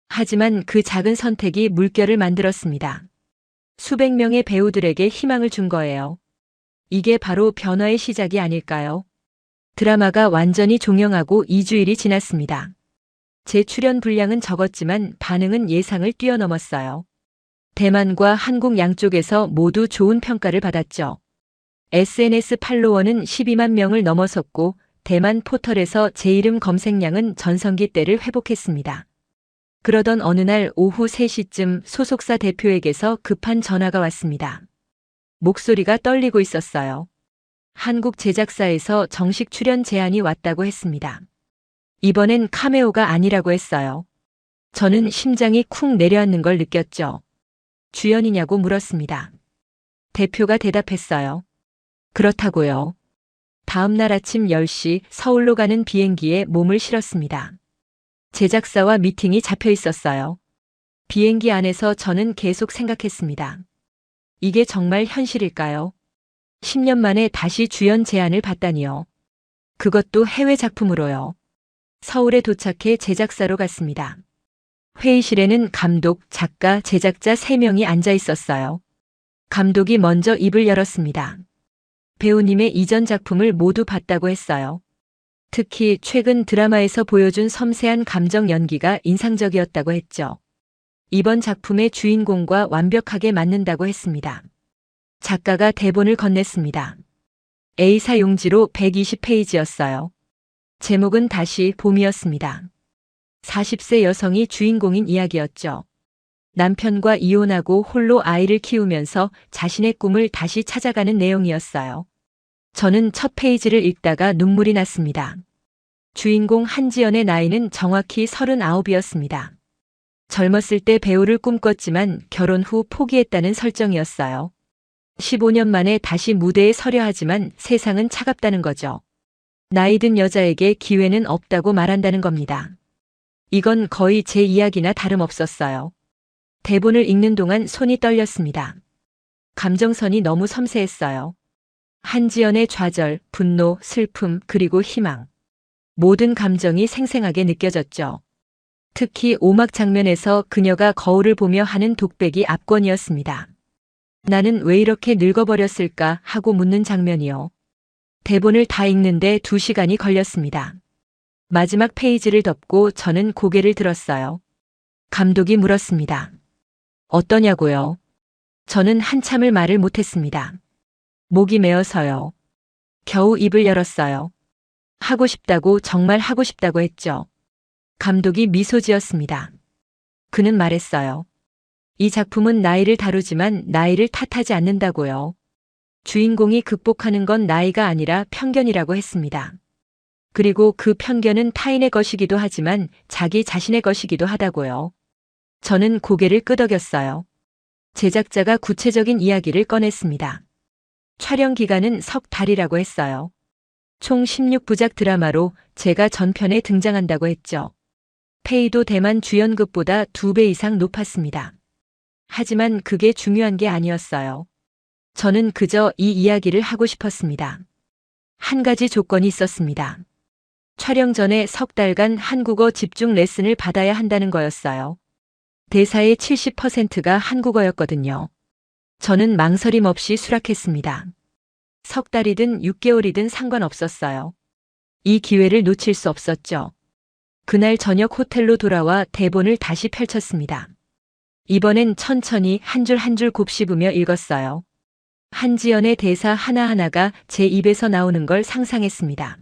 하지만 그 작은 선택이 물결을 만들었습니다. 수백 명의 배우들에게 희망을 준 거예요. 이게 바로 변화의 시작이 아닐까요? 드라마가 완전히 종영하고 2주일이 지났습니다. 제 출연 분량은 적었지만 반응은 예상을 뛰어넘었어요. 대만과 한국 양쪽에서 모두 좋은 평가를 받았죠. SNS 팔로워는 12만 명을 넘어섰고 대만 포털에서 제 이름 검색량은 전성기 때를 회복했습니다. 그러던 어느 날 오후 3시쯤 소속사 대표에게서 급한 전화가 왔습니다. 목소리가 떨리고 있었어요. 한국 제작사에서 정식 출연 제안이 왔다고 했습니다. 이번엔 카메오가 아니라고 했어요. 저는 심장이 쿵 내려앉는 걸 느꼈죠. 주연이냐고 물었습니다. 대표가 대답했어요. 그렇다고요. 다음 날 아침 10시 서울로 가는 비행기에 몸을 실었습니다. 제작사와 미팅이 잡혀 있었어요. 비행기 안에서 저는 계속 생각했습니다. 이게 정말 현실일까요? 10년 만에 다시 주연 제안을 받다니요. 그것도 해외 작품으로요. 서울에 도착해 제작사로 갔습니다. 회의실에는 감독, 작가, 제작자 3명이 앉아 있었어요. 감독이 먼저 입을 열었습니다. 배우님의 이전 작품을 모두 봤다고 했어요. 특히 최근 드라마에서 보여준 섬세한 감정 연기가 인상적이었다고 했죠. 이번 작품의 주인공과 완벽하게 맞는다고 했습니다. 작가가 대본을 건넸습니다. A사 용지로 120페이지였어요. 제목은 다시 봄이었습니다. 40세 여성이 주인공인 이야기였죠. 남편과 이혼하고 홀로 아이를 키우면서 자신의 꿈을 다시 찾아가는 내용이었어요. 저는 첫 페이지를 읽다가 눈물이 났습니다. 주인공 한지연의 나이는 정확히 39이었습니다. 젊었을 때 배우를 꿈꿨지만 결혼 후 포기했다는 설정이었어요. 15년 만에 다시 무대에 서려 하지만 세상은 차갑다는 거죠. 나이 든 여자에게 기회는 없다고 말한다는 겁니다. 이건 거의 제 이야기나 다름없었어요. 대본을 읽는 동안 손이 떨렸습니다. 감정선이 너무 섬세했어요. 한지연의 좌절, 분노, 슬픔, 그리고 희망. 모든 감정이 생생하게 느껴졌죠. 특히 오막 장면에서 그녀가 거울을 보며 하는 독백이 압권이었습니다. 나는 왜 이렇게 늙어버렸을까 하고 묻는 장면이요. 대본을 다 읽는데 2시간이 걸렸습니다. 마지막 페이지를 덮고 저는 고개를 들었어요. 감독이 물었습니다. 어떠냐고요? 저는 한참을 말을 못했습니다. 목이 메어서요. 겨우 입을 열었어요. 하고 싶다고, 정말 하고 싶다고 했죠. 감독이 미소 지었습니다. 그는 말했어요. 이 작품은 나이를 다루지만 나이를 탓하지 않는다고요. 주인공이 극복하는 건 나이가 아니라 편견이라고 했습니다. 그리고 그 편견은 타인의 것이기도 하지만 자기 자신의 것이기도 하다고요. 저는 고개를 끄덕였어요. 제작자가 구체적인 이야기를 꺼냈습니다. 촬영 기간은 석 달이라고 했어요. 총 16부작 드라마로 제가 전편에 등장한다고 했죠. 페이도 대만 주연급보다 2배 이상 높았습니다. 하지만 그게 중요한 게 아니었어요. 저는 그저 이 이야기를 하고 싶었습니다. 한 가지 조건이 있었습니다. 촬영 전에 석 달간 한국어 집중 레슨을 받아야 한다는 거였어요. 대사의 70%가 한국어였거든요. 저는 망설임 없이 수락했습니다. 석 달이든 6개월이든 상관없었어요. 이 기회를 놓칠 수 없었죠. 그날 저녁 호텔로 돌아와 대본을 다시 펼쳤습니다. 이번엔 천천히 한 줄 한 줄 곱씹으며 읽었어요. 한지연의 대사 하나하나가 제 입에서 나오는 걸 상상했습니다.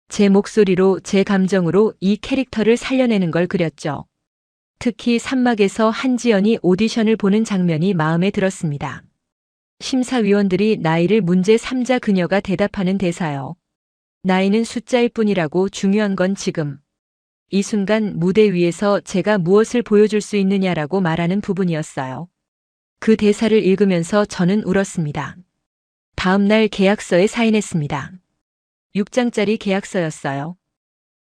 제 목소리로, 제 감정으로 이 캐릭터를 살려내는 걸 그렸죠. 특히 산막에서 한지연이 오디션을 보는 장면이 마음에 들었습니다. 심사위원들이 나이를 문제 3자 그녀가 대답하는 대사요. 나이는 숫자일 뿐이라고, 중요한 건 지금. 이 순간 무대 위에서 제가 무엇을 보여줄 수 있느냐라고 말하는 부분이었어요. 그 대사를 읽으면서 저는 울었습니다. 다음 날 계약서에 사인했습니다. 6장짜리 계약서였어요.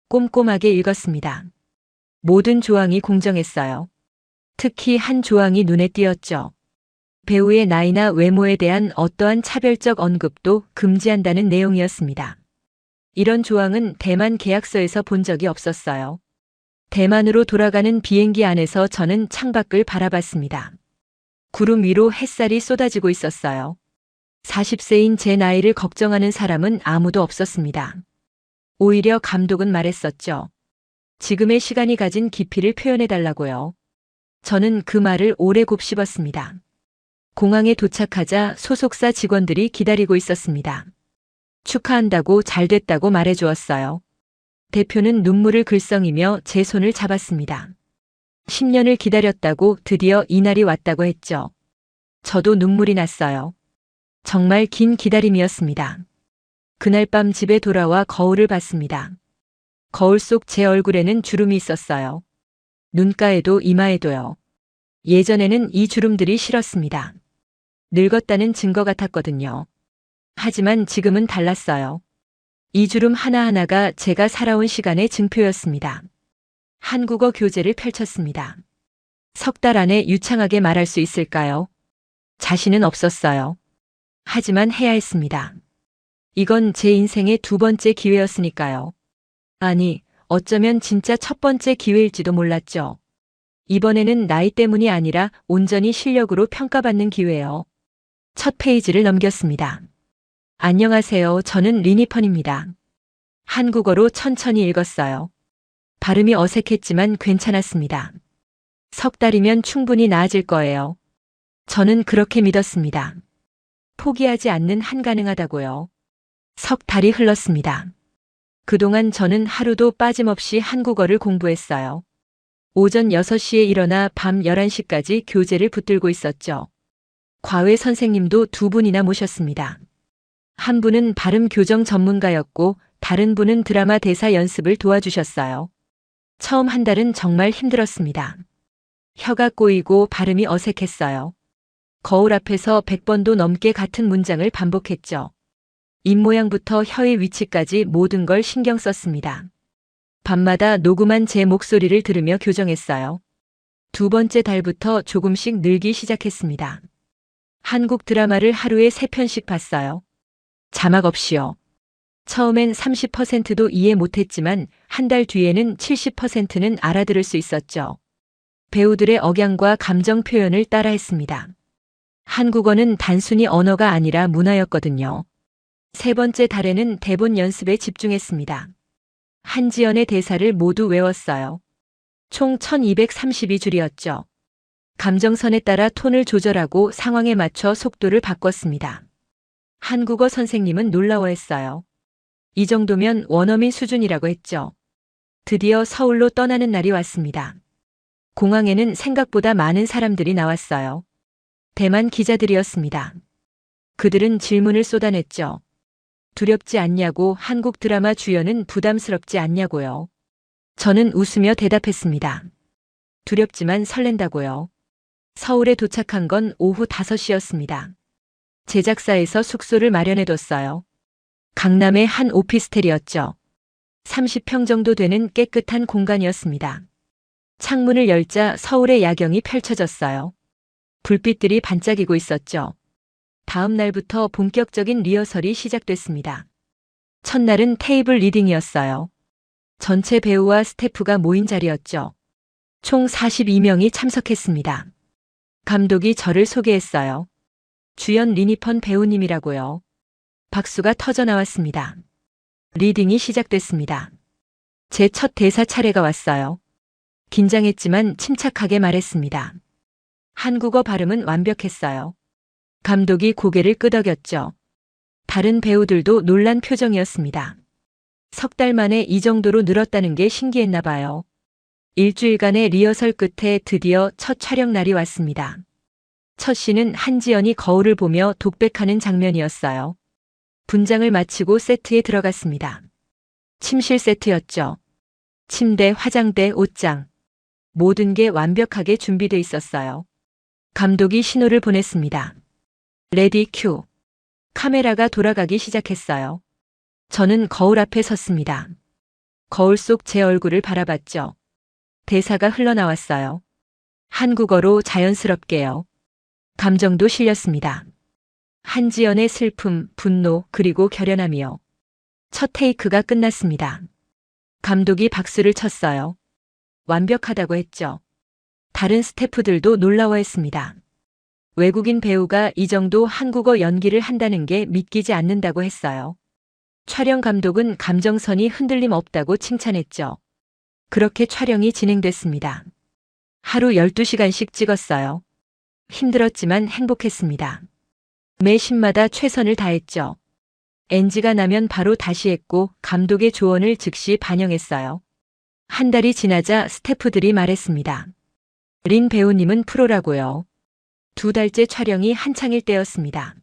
꼼꼼하게 읽었습니다. 모든 조항이 공정했어요. 특히 한 조항이 눈에 띄었죠. 배우의 나이나 외모에 대한 어떠한 차별적 언급도 금지한다는 내용이었습니다. 이런 조항은 대만 계약서에서 본 적이 없었어요. 대만으로 돌아가는 비행기 안에서 저는 창밖을 바라봤습니다. 구름 위로 햇살이 쏟아지고 있었어요. 40세인 제 나이를 걱정하는 사람은 아무도 없었습니다. 오히려 감독은 말했었죠. 지금의 시간이 가진 깊이를 표현해달라고요. 저는 그 말을 오래 곱씹었습니다. 공항에 도착하자 소속사 직원들이 기다리고 있었습니다. 축하한다고, 잘됐다고 말해주었어요. 대표는 눈물을 글썽이며 제 손을 잡았습니다. 10년을 기다렸다고, 드디어 이날이 왔다고 했죠. 저도 눈물이 났어요. 정말 긴 기다림이었습니다. 그날 밤 집에 돌아와 거울을 봤습니다. 거울 속 제 얼굴에는 주름이 있었어요. 눈가에도 이마에도요. 예전에는 이 주름들이 싫었습니다. 늙었다는 증거 같았거든요. 하지만 지금은 달랐어요. 이 주름 하나하나가 제가 살아온 시간의 증표였습니다. 한국어 교재를 펼쳤습니다. 석 달 안에 유창하게 말할 수 있을까요? 자신은 없었어요. 하지만 해야 했습니다. 이건 제 인생의 2번째 기회였으니까요. 아니, 어쩌면 진짜 첫 번째 기회일지도 몰랐죠. 이번에는 나이 때문이 아니라 온전히 실력으로 평가받는 기회예요. 첫 페이지를 넘겼습니다. 안녕하세요. 저는 리니펀입니다. 한국어로 천천히 읽었어요. 발음이 어색했지만 괜찮았습니다. 석 달이면 충분히 나아질 거예요. 저는 그렇게 믿었습니다. 포기하지 않는 한가능하다고요. 석 달이 흘렀습니다. 그동안 저는 하루도 빠짐없이 한국어를 공부했어요. 오전 6시에 일어나 밤 11시까지 교재를 붙들고 있었죠. 과외 선생님도 2분이나 모셨습니다. 한 분은 발음 교정 전문가였고 다른 분은 드라마 대사 연습을 도와주셨어요. 처음 한 달은 정말 힘들었습니다. 혀가 꼬이고 발음이 어색했어요. 거울 앞에서 100번도 넘게 같은 문장을 반복했죠. 입모양부터 혀의 위치까지 모든 걸 신경 썼습니다. 밤마다 녹음한 제 목소리를 들으며 교정했어요. 두 번째 달부터 조금씩 늘기 시작했습니다. 한국 드라마를 하루에 3편씩 봤어요. 자막 없이요. 처음엔 30%도 이해 못했지만 한 달 뒤에는 70%는 알아들을 수 있었죠. 배우들의 억양과 감정 표현을 따라했습니다. 한국어는 단순히 언어가 아니라 문화였거든요. 세 번째 달에는 대본 연습에 집중했습니다. 한지연의 대사를 모두 외웠어요. 총 1232줄이었죠. 감정선에 따라 톤을 조절하고 상황에 맞춰 속도를 바꿨습니다. 한국어 선생님은 놀라워했어요. 이 정도면 원어민 수준이라고 했죠. 드디어 서울로 떠나는 날이 왔습니다. 공항에는 생각보다 많은 사람들이 나왔어요. 대만 기자들이었습니다. 그들은 질문을 쏟아냈죠. 두렵지 않냐고, 한국 드라마 주연은 부담스럽지 않냐고요. 저는 웃으며 대답했습니다. 두렵지만 설렌다고요. 서울에 도착한 건 오후 5시였습니다. 제작사에서 숙소를 마련해뒀어요. 강남의 한 오피스텔이었죠. 30평 정도 되는 깨끗한 공간이었습니다. 창문을 열자 서울의 야경이 펼쳐졌어요. 불빛들이 반짝이고 있었죠. 다음 날부터 본격적인 리허설이 시작됐습니다. 첫날은 테이블 리딩이었어요. 전체 배우와 스태프가 모인 자리였죠. 총 42명이 참석했습니다. 감독이 저를 소개했어요. 주연 리니펀 배우님이라고요. 박수가 터져 나왔습니다. 리딩이 시작됐습니다. 제 첫 대사 차례가 왔어요. 긴장했지만 침착하게 말했습니다. 한국어 발음은 완벽했어요. 감독이 고개를 끄덕였죠. 다른 배우들도 놀란 표정이었습니다. 석 달 만에 이 정도로 늘었다는 게 신기했나 봐요. 일주일간의 리허설 끝에 드디어 첫 촬영 날이 왔습니다. 첫 씬은 한지연이 거울을 보며 독백하는 장면이었어요. 분장을 마치고 세트에 들어갔습니다. 침실 세트였죠. 침대, 화장대, 옷장. 모든 게 완벽하게 준비돼 있었어요. 감독이 신호를 보냈습니다. 레디 큐. 카메라가 돌아가기 시작했어요. 저는 거울 앞에 섰습니다. 거울 속 제 얼굴을 바라봤죠. 대사가 흘러나왔어요. 한국어로 자연스럽게요. 감정도 실렸습니다. 한지연의 슬픔, 분노, 그리고 결연함이요. 첫 테이크가 끝났습니다. 감독이 박수를 쳤어요. 완벽하다고 했죠. 다른 스태프들도 놀라워했습니다. 외국인 배우가 이 정도 한국어 연기를 한다는 게 믿기지 않는다고 했어요. 촬영 감독은 감정선이 흔들림 없다고 칭찬했죠. 그렇게 촬영이 진행됐습니다. 하루 12시간씩 찍었어요. 힘들었지만 행복했습니다. 매 씬마다 최선을 다했죠. NG가 나면 바로 다시 했고 감독의 조언을 즉시 반영했어요. 한 달이 지나자 스태프들이 말했습니다. 린 배우님은 프로라고요. 2달째 촬영이 한창일 때였습니다.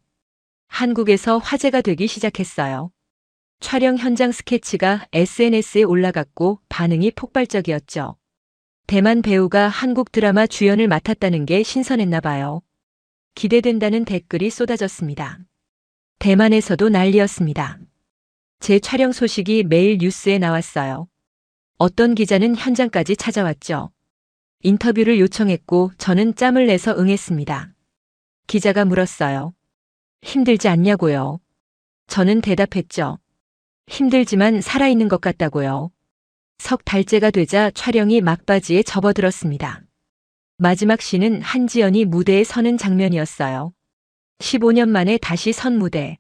한국에서 화제가 되기 시작했어요. 촬영 현장 스케치가 SNS에 올라갔고 반응이 폭발적이었죠. 대만 배우가 한국 드라마 주연을 맡았다는 게 신선했나 봐요. 기대된다는 댓글이 쏟아졌습니다. 대만에서도 난리였습니다. 제 촬영 소식이 매일 뉴스에 나왔어요. 어떤 기자는 현장까지 찾아왔죠. 인터뷰를 요청했고 저는 짬을 내서 응했습니다. 기자가 물었어요. 힘들지 않냐고요. 저는 대답했죠. 힘들지만 살아있는 것 같다고요. 석 달째가 되자 촬영이 막바지에 접어들었습니다. 마지막 씬은 한지연이 무대에 서는 장면이었어요. 15년 만에 다시 선 무대.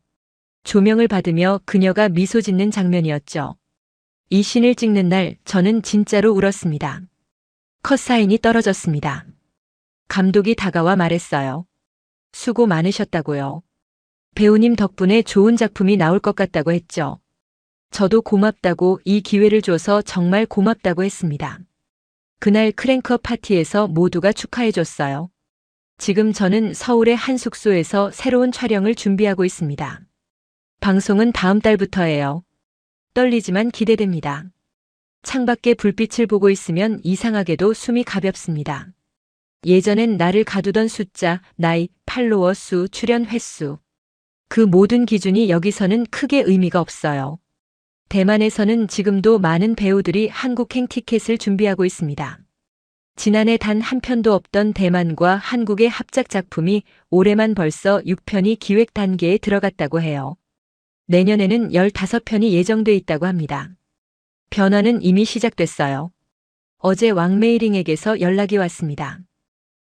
조명을 받으며 그녀가 미소 짓는 장면이었죠. 이 씬을 찍는 날 저는 진짜로 울었습니다. 컷사인이 떨어졌습니다. 감독이 다가와 말했어요. 수고 많으셨다고요. 배우님 덕분에 좋은 작품이 나올 것 같다고 했죠. 저도 고맙다고, 이 기회를 줘서 정말 고맙다고 했습니다. 그날 크랭크업 파티에서 모두가 축하해줬어요. 지금 저는 서울의 한 숙소에서 새로운 촬영을 준비하고 있습니다. 방송은 다음 달부터예요. 떨리지만 기대됩니다. 창밖에 불빛을 보고 있으면 이상하게도 숨이 가볍습니다. 예전엔 나를 가두던 숫자, 나이, 팔로워 수, 출연 횟수. 그 모든 기준이 여기서는 크게 의미가 없어요. 대만에서는 지금도 많은 배우들이 한국행 티켓을 준비하고 있습니다. 지난해 단 한 편도 없던 대만과 한국의 합작 작품이 올해만 벌써 6편이 기획 단계에 들어갔다고 해요. 내년에는 15편이 예정돼 있다고 합니다. 변화는 이미 시작됐어요. 어제 왕메이링에게서 연락이 왔습니다.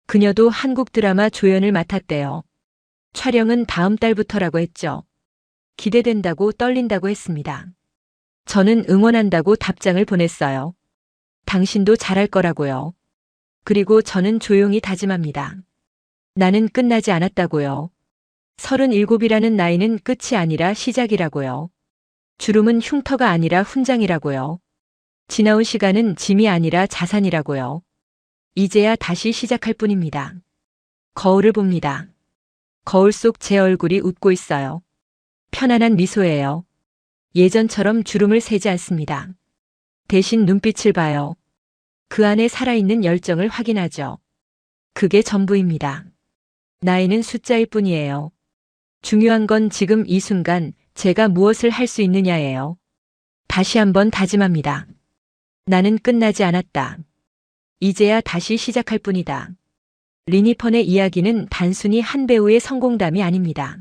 그녀도 한국 드라마 조연을 맡았대요. 촬영은 다음 달부터라고 했죠. 기대된다고 떨린다고 했습니다. 저는 응원한다고 답장을 보냈어요. 당신도 잘할 거라고요. 그리고 저는 조용히 다짐합니다. 나는 끝나지 않았다고요. 37이라는 나이는 끝이 아니라 시작이라고요. 주름은 흉터가 아니라 훈장이라고요. 지나온 시간은 짐이 아니라 자산이라고요. 이제야 다시 시작할 뿐입니다. 거울을 봅니다. 거울 속 제 얼굴이 웃고 있어요. 편안한 미소예요. 예전처럼 주름을 세지 않습니다. 대신 눈빛을 봐요. 그 안에 살아있는 열정을 확인하죠. 그게 전부입니다. 나이는 숫자일 뿐이에요. 중요한 건 지금 이 순간 제가 무엇을 할 수 있느냐예요. 다시 한번 다짐합니다. 나는 끝나지 않았다. 이제야 다시 시작할 뿐이다. 리니펀의 이야기는 단순히 한 배우의 성공담이 아닙니다.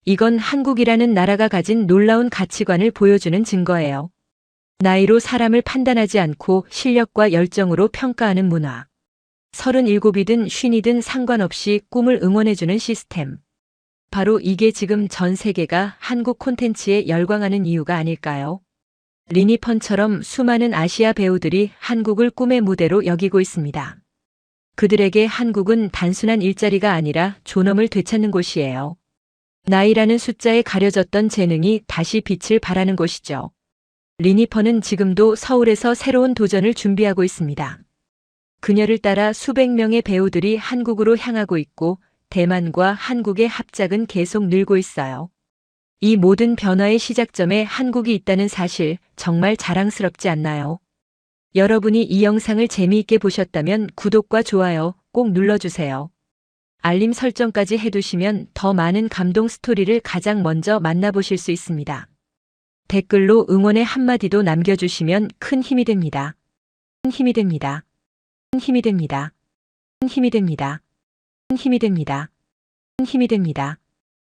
이건 한국이라는 나라가 가진 놀라운 가치관을 보여주는 증거예요. 나이로 사람을 판단하지 않고 실력과 열정으로 평가하는 문화. 37이든 50이든 상관없이 꿈을 응원해주는 시스템. 바로 이게 지금 전 세계가 한국 콘텐츠에 열광하는 이유가 아닐까요? 리니펀처럼 수많은 아시아 배우들이 한국을 꿈의 무대로 여기고 있습니다. 그들에게 한국은 단순한 일자리가 아니라 존엄을 되찾는 곳이에요. 나이라는 숫자에 가려졌던 재능이 다시 빛을 발하는 곳이죠. 리니펀은 지금도 서울에서 새로운 도전을 준비하고 있습니다. 그녀를 따라 수백 명의 배우들이 한국으로 향하고 있고 대만과 한국의 합작은 계속 늘고 있어요. 이 모든 변화의 시작점에 한국이 있다는 사실 정말 자랑스럽지 않나요? 여러분이 이 영상을 재미있게 보셨다면 구독과 좋아요 꼭 눌러주세요. 알림 설정까지 해두시면 더 많은 감동 스토리를 가장 먼저 만나보실 수 있습니다. 댓글로 응원의 한마디도 남겨주시면 큰 힘이 됩니다. 큰 힘이 됩니다. 큰 힘이 됩니다. 큰 힘이 됩니다. 큰 힘이 됩니다. 큰 힘이 됩니다.